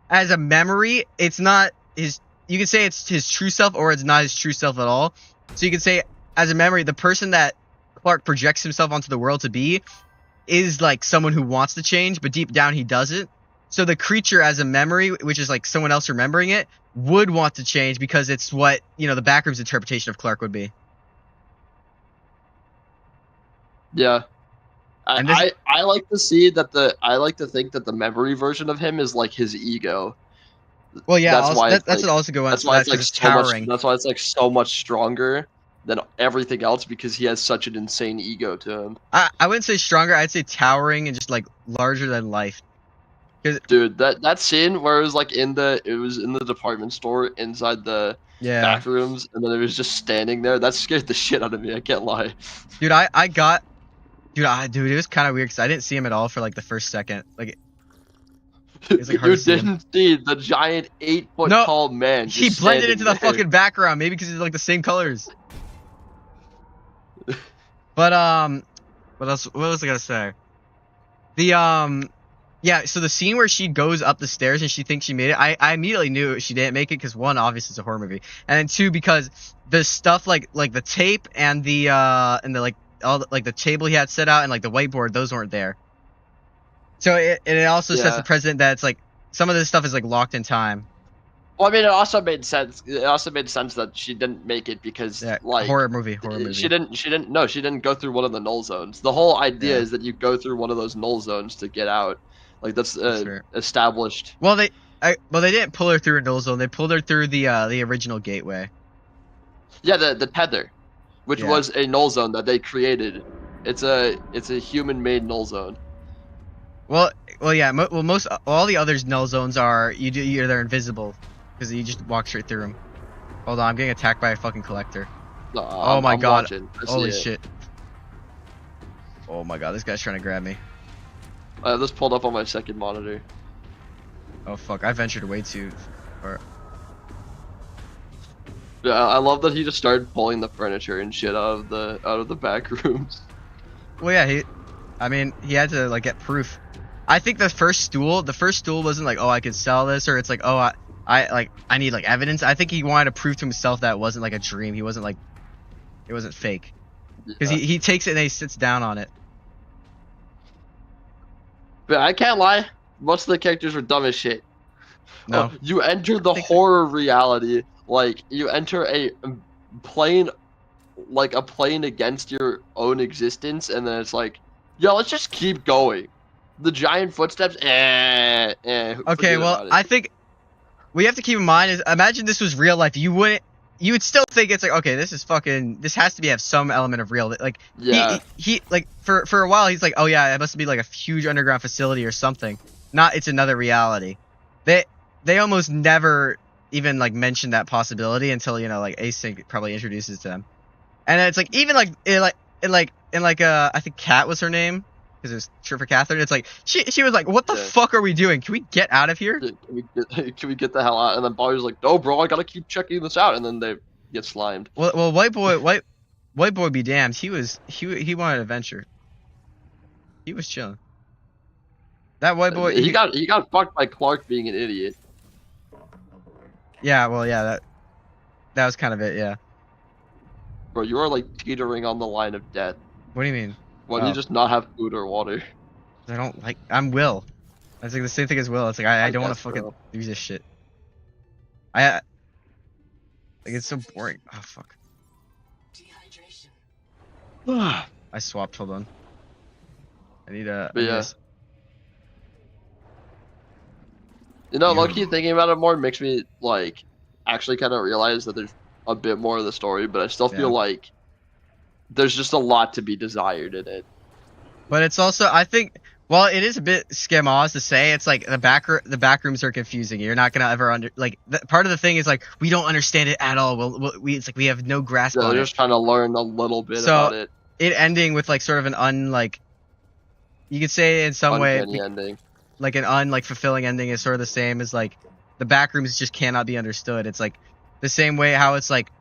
as a memory, it's not his. You can say it's his true self, or it's not his true self at all. So you can say, as a memory, the person that Clark projects himself onto the world to be is like someone who wants to change, but deep down he doesn't. So the creature as a memory, which is like someone else remembering it, would want to change because it's what the backroom's interpretation of Clark would be. Yeah. I like to see that I like to think that the memory version of him is like his ego. Well, yeah, that's what also goes. That's why it's like towering. That's why it's like so much stronger than everything else because he has such an insane ego to him. I wouldn't say stronger. I'd say towering and just like larger than life. Dude, that scene where it was like in the department store inside the back rooms, and then it was just standing there. That scared the shit out of me. I can't lie. Dude, Dude, it was kind of weird because I didn't see him at all for like the first second. Like, it was like hard you to see didn't see the giant 8-foot tall man. He blended into the fucking background, maybe because he's like the same colors. But what else? What was I gonna say? Yeah. So the scene where she goes up the stairs and she thinks she made it, I immediately knew she didn't make it because one, obviously it's a horror movie, and then two, because the stuff like the tape and the like. All the, like the table he had set out and like the whiteboard, those weren't there. So it also sets the precedent that it's like some of this stuff is like locked in time. Well, I mean, it also made sense. It also made sense that she didn't make it because like horror movie. She didn't go through one of the null zones. The whole idea is that you go through one of those null zones to get out. Like that's established. Well, they didn't pull her through a null zone. They pulled her through the original gateway. Yeah, the tether. Which was a null zone that they created. It's a human-made null zone. Well, yeah. All the others null zones are they're invisible because you just walk straight through them. Hold on, I'm getting attacked by a fucking collector. Oh my god! Holy shit! Oh my god, this guy's trying to grab me. I have this pulled up on my second monitor. Oh fuck! I ventured way too far. Yeah, I love that he just started pulling the furniture and shit out of the back rooms. Well, yeah, he had to like get proof. I think the first stool wasn't like, oh, I could sell this, or it's like, oh, I need like evidence. I think he wanted to prove to himself that it wasn't like a dream. He wasn't like, it wasn't fake. because Yeah. he takes it and he sits down on it. But I can't lie. Most of the characters were dumb as shit. No, Oh, you enter the think so. horror reality. Like you enter a plane, like a plane against your own existence, and then it's like, yo, let's just keep going. The giant footsteps, Okay, forget well, about it. I think we have to keep in mind is imagine this was real life. You would still think it's like, okay, this is fucking, this has to be have some element of real. Like Yeah. he like for a while he's like, oh yeah, it must be like a huge underground facility or something. Not, it's another reality. They almost never even like mention that possibility until, you know, like Async probably introduces them. And it's like even like I think Kat was her name because it was short for Catherine. It's like she was like, what the Yeah. fuck are we doing? Can we get out of here? Can we get the hell out? And then Bobby's like, no, bro, I gotta keep checking this out. And then they get slimed. Well, white boy be damned. He wanted adventure. He was chilling. That white boy. He got fucked by Clark being an idiot. Yeah. Well, yeah. That was kind of it. Yeah. Bro, you are like teetering on the line of death. What do you mean? Why do you just not have food or water? I don't like. I'm Will. That's like the same thing as Will. It's like I don't want to guess, fucking bro. do this shit. Like it's so boring. Oh fuck. Dehydration. I swapped. Hold on. I need a. But yeah. You know, low-key thinking about it more makes me like actually kind of realize that there's a bit more of the story, but I still feel Yeah. like there's just a lot to be desired in it. But it's also, I think, while it is a bit schemaz to say, it's like the back rooms are confusing. You're not gonna ever part of the thing is like we don't understand it at all. It's like we have no grasp Yeah, on they're it. just trying to learn a little bit So, about it. It ending with like sort of an you could say in some way Uncanny ending. like an fulfilling ending is sort of the same as like the back rooms just cannot be understood. It's like the same way how it's like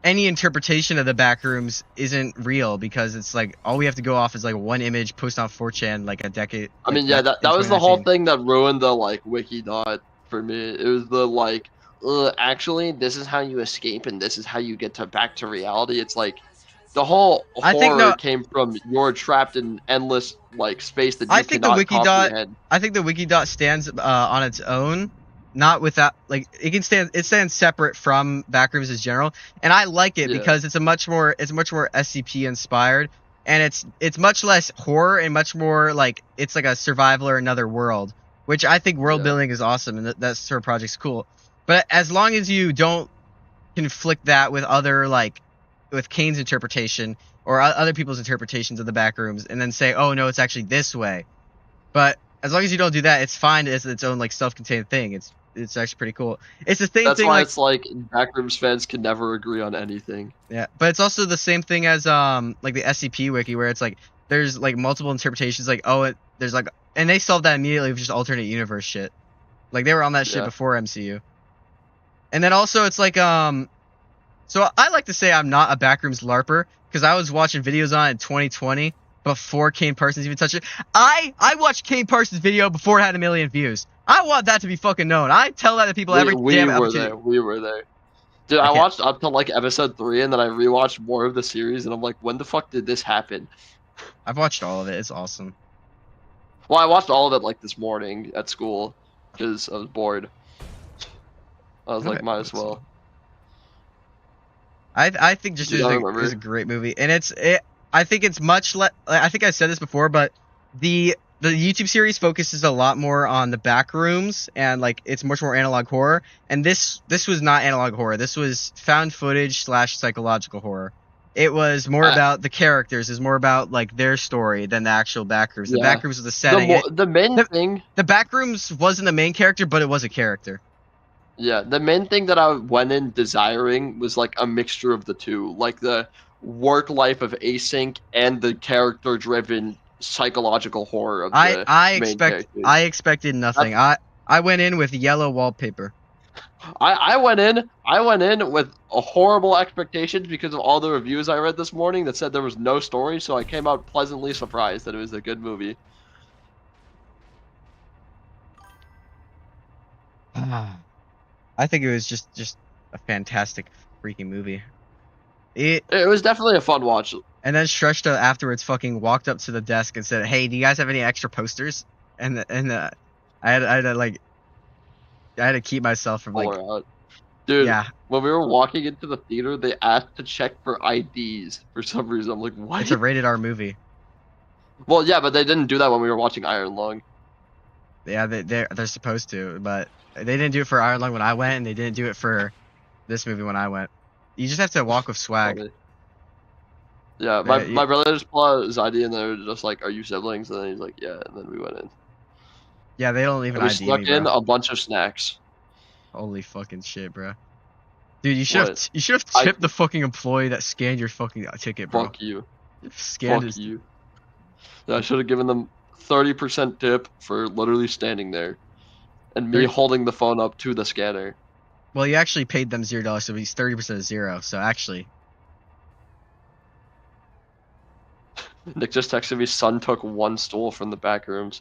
any interpretation of the back rooms isn't real because it's like all we have to go off is like one image post on 4chan like a decade. I mean, yeah, that was the whole thing that ruined the like wiki dot for me. It was the like, actually, this is how you escape and this is how you get back to reality. It's like the whole horror came from you're trapped in endless like space that you cannot comprehend. I think the wiki dot stands on its own, not without like it stands separate from backrooms as general, and I like it because it's much more SCP inspired, and it's much less horror and much more like it's like a survival or another world, which I think world building is awesome and that sort of project's cool. But as long as you don't conflict that with other like with Kane's interpretation or other people's interpretations of the back rooms and then say, oh no, it's actually this way. But as long as you don't do that, it's fine as its own like self-contained thing. It's actually pretty cool. It's the same thing. That's why it's like backrooms fans can never agree on anything. Yeah, but it's also the same thing as like the SCP wiki where it's like there's like multiple interpretations. Like there's like, and they solved that immediately with just alternate universe shit. Like they were on that shit before MCU. And then also it's like so I like to say I'm not a backrooms LARPer because I was watching videos on it in 2020 before Kane Parsons even touched it. I watched Kane Parsons' video before it had 1 million views. I want that to be fucking known. I tell that to people every damn opportunity. We were there. Dude, I watched up to like episode 3 and then I rewatched more of the series and I'm like, when the fuck did this happen? I've watched all of it. It's awesome. Well, I watched all of it like this morning at school because I was bored. I was like, might as well. I think just it was a great movie, and I think it's much less. I think I said this before, but the YouTube series focuses a lot more on the back rooms and like it's much more analog horror. And this was not analog horror. This was found footage / psychological horror. It was more about the characters. It's more about like their story than the actual back rooms. The back rooms was the setting. The main thing. The back rooms wasn't the main character, but it was a character. Yeah, the main thing that I went in desiring was like a mixture of the two, like the work life of Async and the character-driven psychological horror of the main characters. I expected nothing. I went in with yellow wallpaper. I went in with a horrible expectations because of all the reviews I read this morning that said there was no story, so I came out pleasantly surprised that it was a good movie. I think it was just a fantastic freaking movie. It, It was definitely a fun watch. and then Shrestha afterwards fucking walked up to the desk and said, "Hey, do you guys have any extra posters?" I had to keep myself from Pull like, her out. Dude, yeah, when we were walking into the theater, they asked to check for IDs for some reason. I'm like, what? it's a rated R movie. Well, yeah, but they didn't do that when we were watching Iron Lung. Yeah, they're supposed to, but they didn't do it for Iron Lung when I went, and they didn't do it for this movie when I went. You just have to walk with swag. Funny. Yeah, my brother just pulled out his ID and they were just like, "Are you siblings?" And then he's like, "Yeah." And then we went in. Yeah, they don't even And we ID snuck me, bro. in a bunch of snacks. Holy fucking shit, bro. Dude, you What? should have tipped the fucking employee that scanned your fucking ticket, bro. Fuck you. Scanned Fuck his. you. Yeah, I should have given them 30% tip for literally standing there, and me 30 holding the phone up to the scanner. Well, you actually paid them $0, so he's 30% of zero. So actually, Nick just texted me, son took one stool from the back rooms.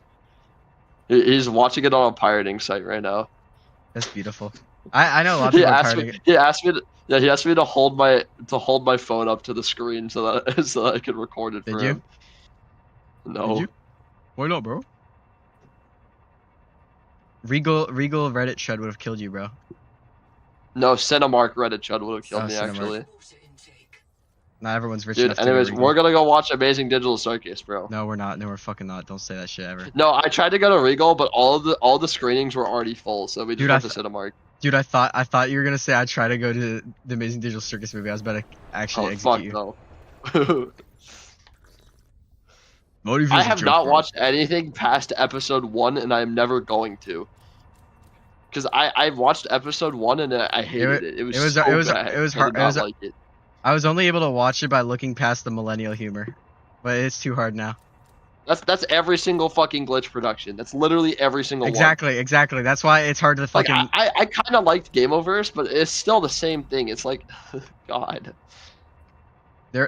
He's watching it on a pirating site right now. that's beautiful. I know a lot of He people are asked pirating me. it. He asked me to hold my phone up to the screen so that I could record it Did for you? him. No. Did you? Why not, bro? Regal Reddit Shred would have killed you, bro. No, Cinemark Reddit Chud would have killed Oh, me Cinemark. actually. Water intake. Not everyone's rich Dude, enough to anyways, go Regal. we're gonna go watch Amazing Digital Circus, bro. No, we're not. No, we're fucking not. Don't say that shit ever. No, I tried to go to Regal, but all the screenings were already full, so we just Dude, went to Cinemark. Dude, I thought you were gonna say I'd try to go to the Amazing Digital Circus movie. I was about to actually Oh execute fuck you. no. I have not watched anything past episode 1, and I am never going to. Because I watched episode 1 and I hated it. It was so bad. It was I hard. did not like it. I was only able to watch it by looking past the millennial humor, but it's too hard now. That's every single fucking Glitch production. That's literally every single one. Exactly. That's why it's hard to Like fucking. I kind of liked Gameoverse, but it's still the same thing. It's like, God. There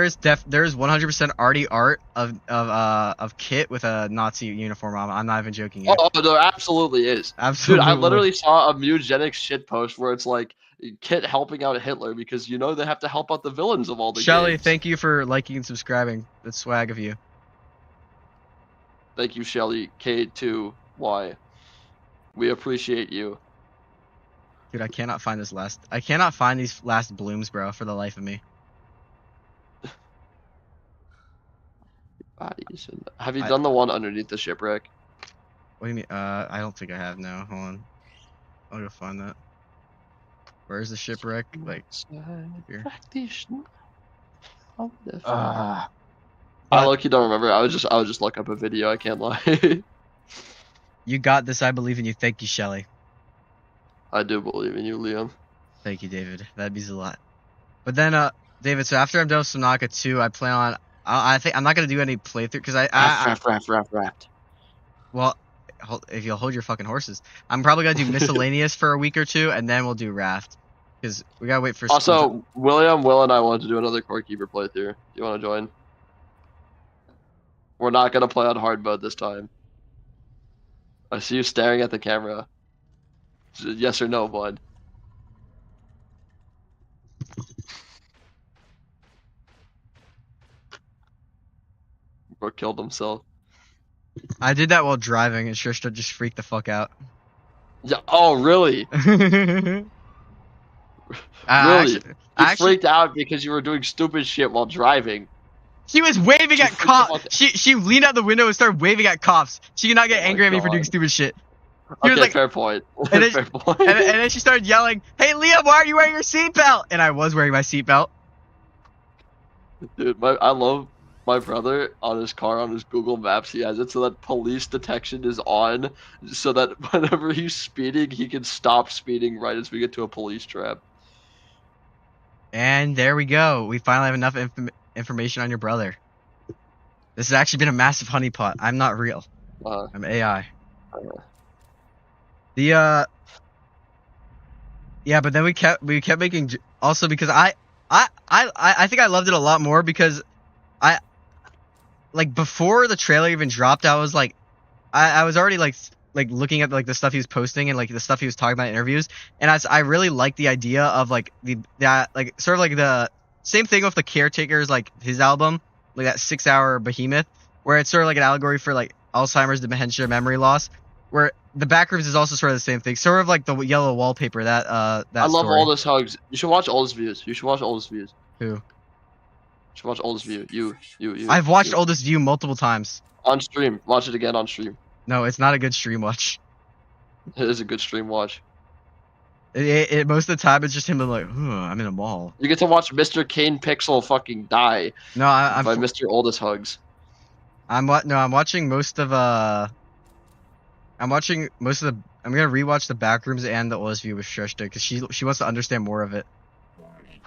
is 100% arty art of Kit with a Nazi uniform on. I'm not even joking. Oh, there absolutely is. Absolutely. Dude, I literally saw a eugenics shitpost where it's like Kit helping out Hitler because you know they have to help out the villains of all the Shelly, games. thank you for liking and subscribing. That's swag of you. Thank you, Shelly K2Y. We appreciate you. Dude, I cannot find these last blooms, bro, for the life of me. Have you done the one underneath the shipwreck? What do you mean? I don't think I have. No, hold on. I'll go find that. Where's the shipwreck? Like here. I low-key don't remember. I would just look up a video. I can't lie. You got this. I believe in you. Thank you, Shelly. I do believe in you, Liam. Thank you, David. That means a lot. But then, David. So after I'm done with Subnautica 2, I plan on. I think I'm not gonna do any playthrough because Raft. Well, if you'll hold your fucking horses, I'm probably gonna do miscellaneous for a week or two, and then we'll do raft. Because we gotta wait for. Also, William, Will, and I wanted to do another Core Keeper playthrough. Do you want to join? We're not gonna play on hard mode this time. I see you staring at the camera. Yes or no, bud? Bro killed himself. I did that while driving, and Shrestha just freaked the fuck out. Yeah. Oh, really? Really? Really? You freaked out because you were doing stupid shit while driving. She was waving at cops. She leaned out the window and started waving at cops. She could not get angry at me for doing stupid shit. Okay, like, fair point. And then, fair point. and then she started yelling, "Hey, Liam, why are you wearing your seatbelt?" And I was wearing my seatbelt. Dude, I love my brother on his car, on his Google Maps. He has it so that police detection is on, so that whenever he's speeding, he can stop speeding right as we get to a police trap. And there we go. We finally have enough information on your brother. This has actually been a massive honeypot. I'm not real. I'm AI. Yeah, but then we kept making also because I think I loved it a lot more because like before the trailer even dropped, I was like I was already like like looking at like the stuff he was posting and like the stuff he was talking about in interviews, and I really like the idea of like that like sort of like the same thing with the Caretakers, like his album, like that 6-hour behemoth, where it's sort of like an allegory for like Alzheimer's, dementia, memory loss, where the Backrooms is also sort of the same thing, sort of like the yellow wallpaper that I that love story. Oldest Hugs. You should watch Oldest Views. You should watch Oldest Views. Who? You should watch Oldest View. You. I've watched you. Oldest View multiple times. On stream. Watch it again on stream. No, it's not a good stream watch. It is a good stream watch. Most of the time it's just him being like, I'm in a mall. You get to watch Mr. Kane Pixel fucking die No, I'm by Mr. Oldest Hugs. I'm watching most of I'm watching most of the. I'm gonna rewatch the Backrooms and the Oldest View with Shreshta because she wants to understand more of it.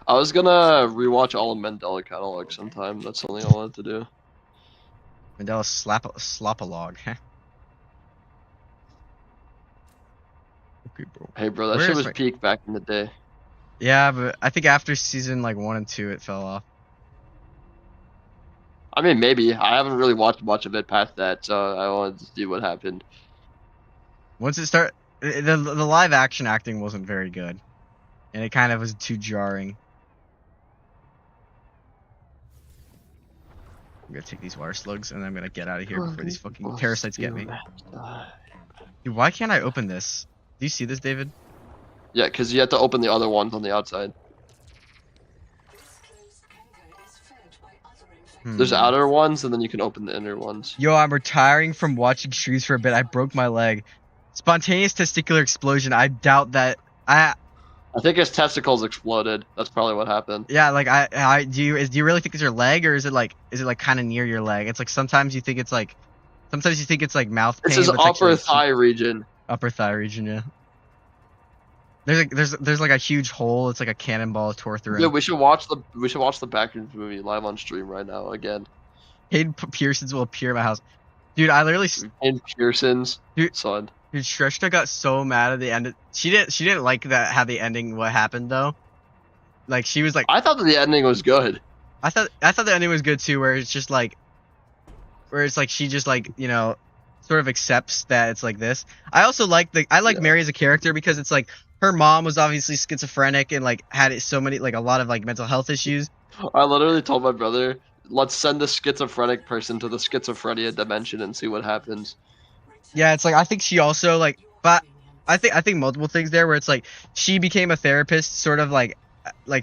I was gonna rewatch all of Mandela catalog sometime. That's something I wanted to do. Mandela slop-a-log. Okay, bro. Hey, bro, that Where shit is was my- peak back in the day. Yeah, but I think after season like 1 and 2, it fell off. I mean, maybe. I haven't really watched much of it past that, so I wanted to see what happened. Once it started, the live action acting wasn't very good, and it kind of was too jarring. I'm gonna take these water slugs and I'm gonna get out of here before these fucking parasites get me. Dude, why can't I open this? Do you see this, David? Yeah, because you have to open the other ones on the outside. This closed chamber is fed by other Hmm. There's outer ones, and then you can open the inner ones. Yo, I'm retiring from watching streams for a bit. I broke my leg. Spontaneous testicular explosion. I doubt that. I think his testicles exploded. That's probably what happened. Yeah, like do you really think it's your leg, or is it like kind of near your leg? It's like sometimes you think it's like mouth pain. It's his but it's upper actually thigh region. upper thigh region. Yeah. There's like a huge hole. It's like a cannonball tore through. Yeah, him. we should watch the Backrooms movie live on stream right now again. Hayden Pearsons will appear in my house. Dude, I literally And Pearson's Dude. son. Dude, Shreshta got so mad at the end. She didn't like that how the ending what happened though. Like she was like, I thought that the ending was good. I thought the ending was good too, where it's just like, she just like sort of accepts that it's like this. I also like Yeah. Mary as a character because it's like her mom was obviously schizophrenic and like had so many like a lot of like mental health issues. I literally told my brother, let's send the schizophrenic person to the schizophrenia dimension and see what happens. Yeah, it's like I think she also like, but I think multiple things there where it's like she became a therapist, sort of like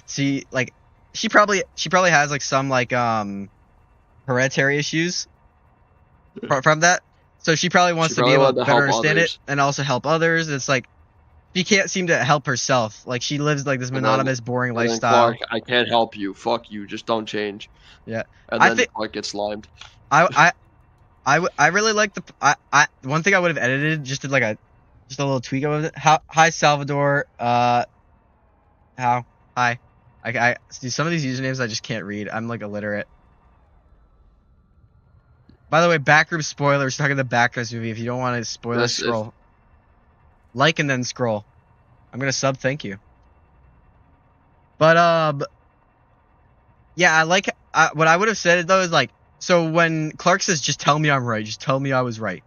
she probably has like some like hereditary issues from that, so she probably wants to be able to better understand it and also help others. It's like she can't seem to help herself. Like she lives like this monotonous, boring And then lifestyle. Clark, I can't help you. Fuck you. Just don't change. Yeah. And I then think- Clark gets slimed. I really like the one thing I would have edited just did like a little tweak of it. Hi Salvador. Hi. I do some of these usernames I just can't read. I'm like illiterate. By the way, backroom spoilers. Talking the Backrooms movie. If you don't want to spoil, This is- scroll. Like and then scroll. I'm gonna sub. Thank you. But yeah, I like what I would have said though is like, so when Clark says, "Just tell me I'm right. Just tell me I was right,"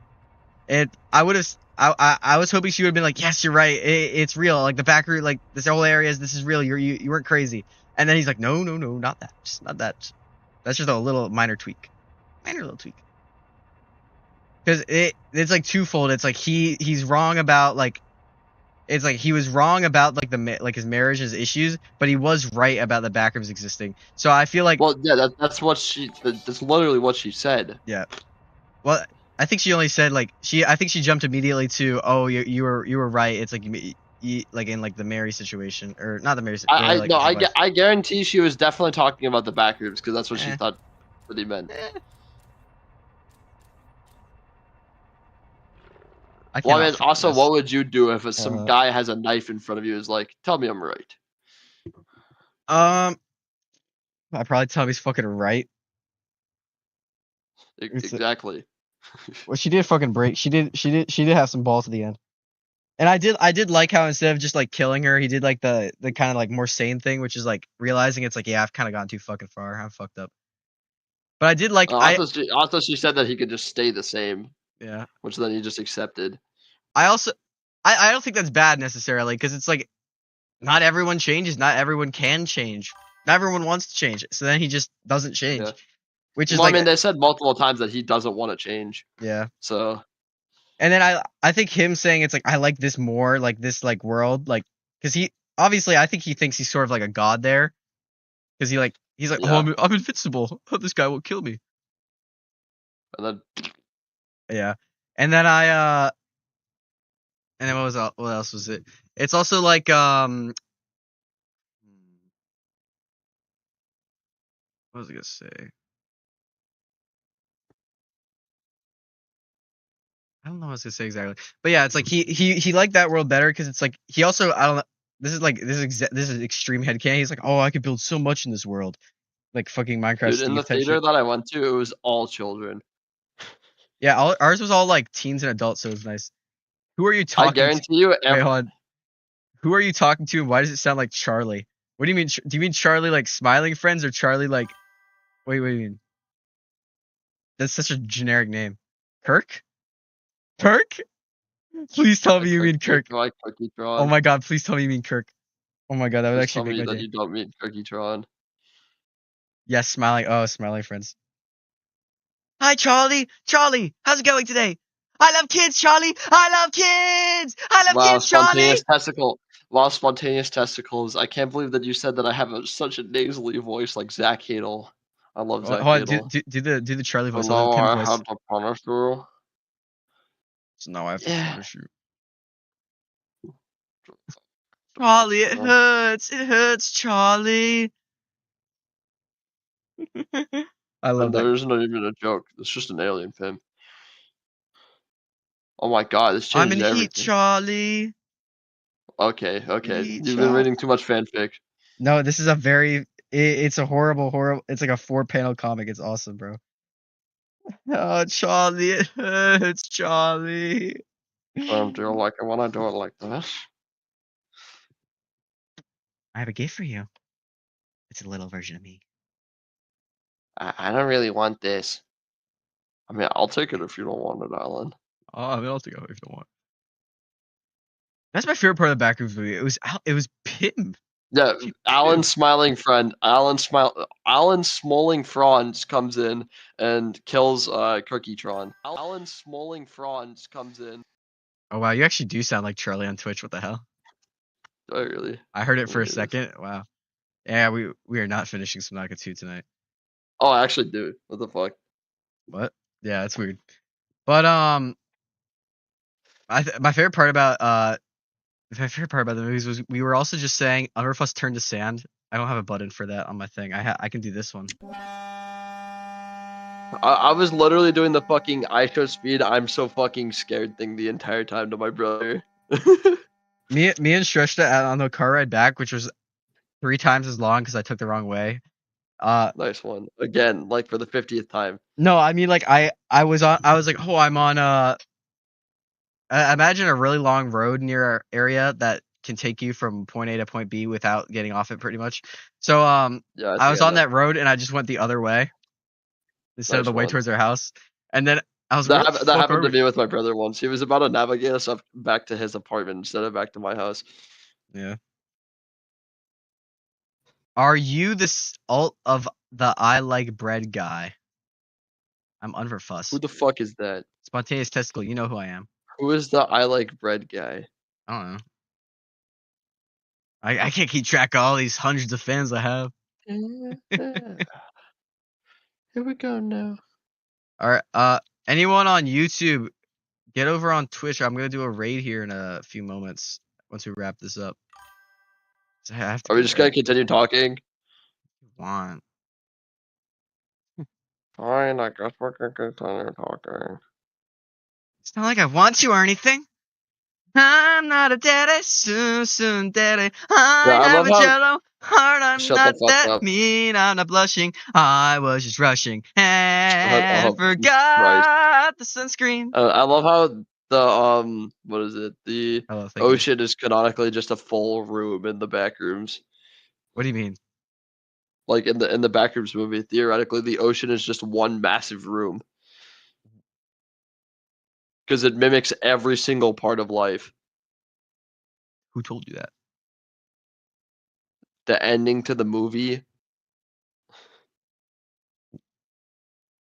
I would have. I was hoping she would have been like, "Yes, you're right. It's real. Like the back room, like this whole area, this is real. You weren't crazy." And then he's like, "No, not that. Just not that. That's just a little minor tweak, little tweak." Because it's like twofold. It's like he's wrong about like, it's like he was wrong about like his marriage, his issues, but he was right about the backrooms existing. So I feel like, Well, yeah, that's literally what she said. well, I think she only said like I think she jumped immediately to, oh, you were right. It's like like in like the Mary situation, or not the Mary situation. I guarantee she was definitely talking about the Backrooms because that's what she thought what he meant. Well, I mean, also, what would you do if some guy has a knife in front of you? Is like, tell me I'm right. I'd probably tell him he's fucking right. Exactly. Well, she did fucking break. She did have some balls at the end. And I did like how instead of just like killing her, he did like the kind of like more sane thing, which is like realizing it's like, yeah, I've kind of gone too fucking far. I'm fucked up. But I did like Also, she said that he could just stay the same. Yeah. Which then he just accepted. I also I don't think that's bad necessarily because it's like not everyone changes, not everyone can change, not everyone wants to change. So then he just doesn't change, Yeah. which is Well, I like mean, they said multiple times that he doesn't want to change. yeah. So And then I think him saying it's like I like this more, like this like world, like because he obviously I think he thinks he's sort of like a god there because he's like oh yeah, I'm invincible, oh, this guy won't kill me. and then Yeah, and then and then what else was it? It's also like what was I gonna say? I don't know what I was gonna say exactly, but yeah, it's like he liked that world better because it's like he also I don't know. This is extreme headcanon. He's like, oh, I could build so much in this world, like fucking Minecraft dude, in the Steve type theater shit. that I went to, it was all children. Yeah, ours was all like teens and adults, so it was nice. Who are you I talking to? guarantee you, Wait, hold on. Who are you talking to, and why does it sound like Charlie? What do you mean? Do you mean Charlie like smiling friends, or Charlie like? Wait, what do you mean? That's such a generic name. Kirk? Kirk? Please tell me you mean Kirk. Like Cookie Oh Tron. my god, please tell me you mean Kirk. Oh my god, that would Please actually tell make me my that day. you don't mean Cookie Tron. Yes, smiling. Oh, smiling friends. Hi, Charlie. Charlie, how's it going today? I love kids, Charlie. I love kids. I love Wow, kids, Charlie. spontaneous testicle. Wow, spontaneous testicles. I can't believe that you said that I have such a nasally voice like Zach Hadel. I love Zach Hold on, Hadel. do the Charlie So voice. I'll do the now Tim I voice. have to punish you. So now I have to Yeah. punish you. Charlie, it hurts. It hurts, Charlie. I love And that. there isn't even a joke. It's just an alien film. Oh my god, this I'm changed in heat, everything. Charlie. Okay, In okay. heat, You've been Charlie. reading too much fanfic. No, this is a very. It's a horrible. It's like a 4-panel comic. It's awesome, bro. Oh, Charlie, it hurts, Charlie. Do you like it when I do it like this? I have a gift for you. It's a little version of me. I don't really want this. I mean, I'll take it if you don't want it, Alan. Oh, I mean, I'll take it if you don't want. That's my favorite part of the Backrooms movie. It was Pim. Yeah, Pim. Alan's smiling friend, Alan Smalling Franz comes in and kills Cookie Tron. Alan Smalling Franz comes in. Oh wow, you actually do sound like Charlie on Twitch. What the hell? Oh really? I heard it for a Maybe it is. second. Wow. Yeah, we are not finishing Subnautica 2 tonight. Oh, I actually do. What the fuck? What? Yeah, that's weird. But my favorite part about the movies was we were also just saying Unrefus turned to sand. I don't have a button for that on my thing. I can do this one. I was literally doing the fucking I show speed, I'm so fucking scared thing the entire time to my brother. Me and Shrestha on the car ride back, which was 3 times as long because I took the wrong way. Nice one. Again, like for the 50th time. No, I mean like I was like, oh, I'm on imagine a really long road near our area that can take you from point A to point B without getting off it pretty much. So Yeah, I think was I on know. that road and I just went the other way instead of Nice the way one. towards our house. And then I was like, That happened to me with my brother once. He was about to navigate us up back to his apartment instead of back to my house. Yeah. Are you the alt of the I like bread guy? I'm Who Unverfuss. the fuck is that? Spontaneous testicle, you know who I am. Who is the I like bread guy? I don't know. I can't keep track of all these hundreds of fans I have. Here we go now. Alright, anyone on YouTube, get over on Twitch. I'm gonna do a raid here in a few moments once we wrap this up. So I have to Are we go just gonna right. continue talking? Want. Fine, I guess we're gonna continue talking. It's not like I want to or anything. I'm not a daddy, soon daddy. I Yeah, I have love a how. jello heart. I'm Shut the not fuck that up. mean. I'm not blushing. I was just rushing Shut and up, Jesus Christ. forgot the sunscreen. I love how the what is it? The Hello, thank you. ocean is canonically just a full room in the back rooms. What do you mean? Like in the Backrooms movie, theoretically the ocean is just one massive room. because it mimics every single part of life. Who told you that? The ending to the movie.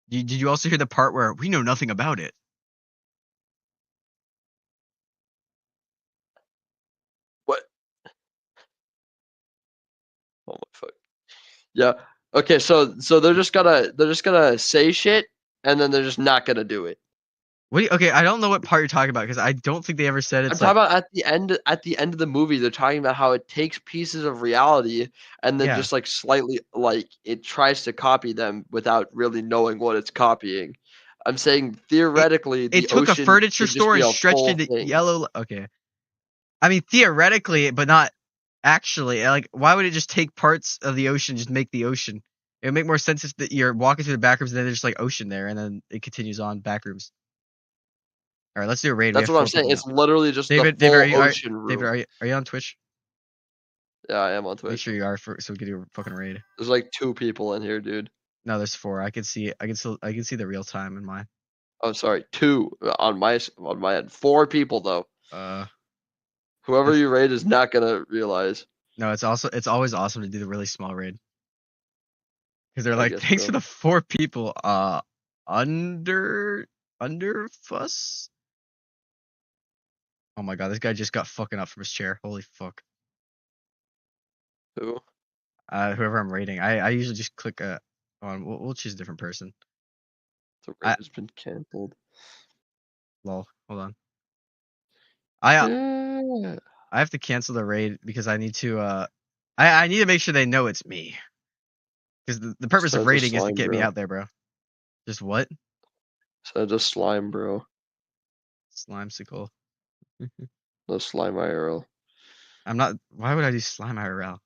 Did you also hear the part where we know nothing about it? What? Oh my fuck. Yeah. Okay, so they're just gonna say shit and then they're just not gonna do it. Okay, I don't know what part you're talking about because I don't think they ever said I'm it's talking like about at the end of the movie, they're talking about how it takes pieces of reality and then yeah. just like slightly like it tries to copy them without really knowing what it's copying. I'm saying It theoretically it the took a ocean furniture could just store be and a stretched full into thing. yellow. Okay, I mean theoretically, but not actually. Like, why would it just take parts of the ocean, just make the ocean? It would make more sense if you're walking through the back rooms and then there's like ocean there, and then it continues on back rooms. All right, let's do a raid. We That's have what I'm 4 saying. people now. It's literally just the David, full ocean David, room. are you on Twitch? Yeah, I am on Make Twitch. sure you are so we can do a fucking raid. There's like 2 people in here, dude. No, there's 4. I can see it. I can see the real time in mine. Oh, sorry, 2 on my end. 4 people though. Uh, Whoever it's you raid is not gonna realize. no, it's always awesome to do the really small raid because they're I like, guess, thanks for bro. the 4 people. Under fuss. Oh my god, this guy just got fucking up from his chair. Holy fuck. Who? Whoever I'm raiding, I usually just click on. We'll choose a different person. The raid I has been canceled. lol. Hold on. I Yeah. I have to cancel the raid because I need to I need to make sure they know it's me. Because the purpose of Send a raiding is to slime, get me bro. out there, bro. Just what? Send a slime, bro. Slimesicle. No slime IRL. I'm not. Why would I do slime IRL?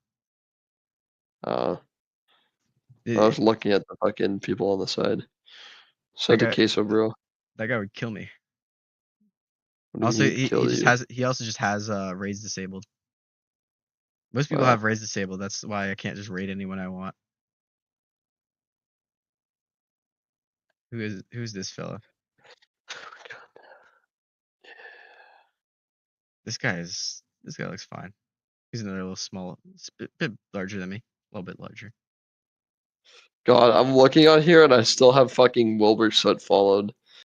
Uh, I It, was looking at the fucking people on the side. that Send a guy, queso, bro. that guy would kill me. What do you Also, mean kill you? he also just has raids disabled. Most people Wow. have raids disabled. That's why I can't just raid anyone I want. Who's this fella? This guy looks fine. He's another little small, bit larger than me, a little bit larger. God, I'm looking on here and I still have fucking Wilbur Soot followed.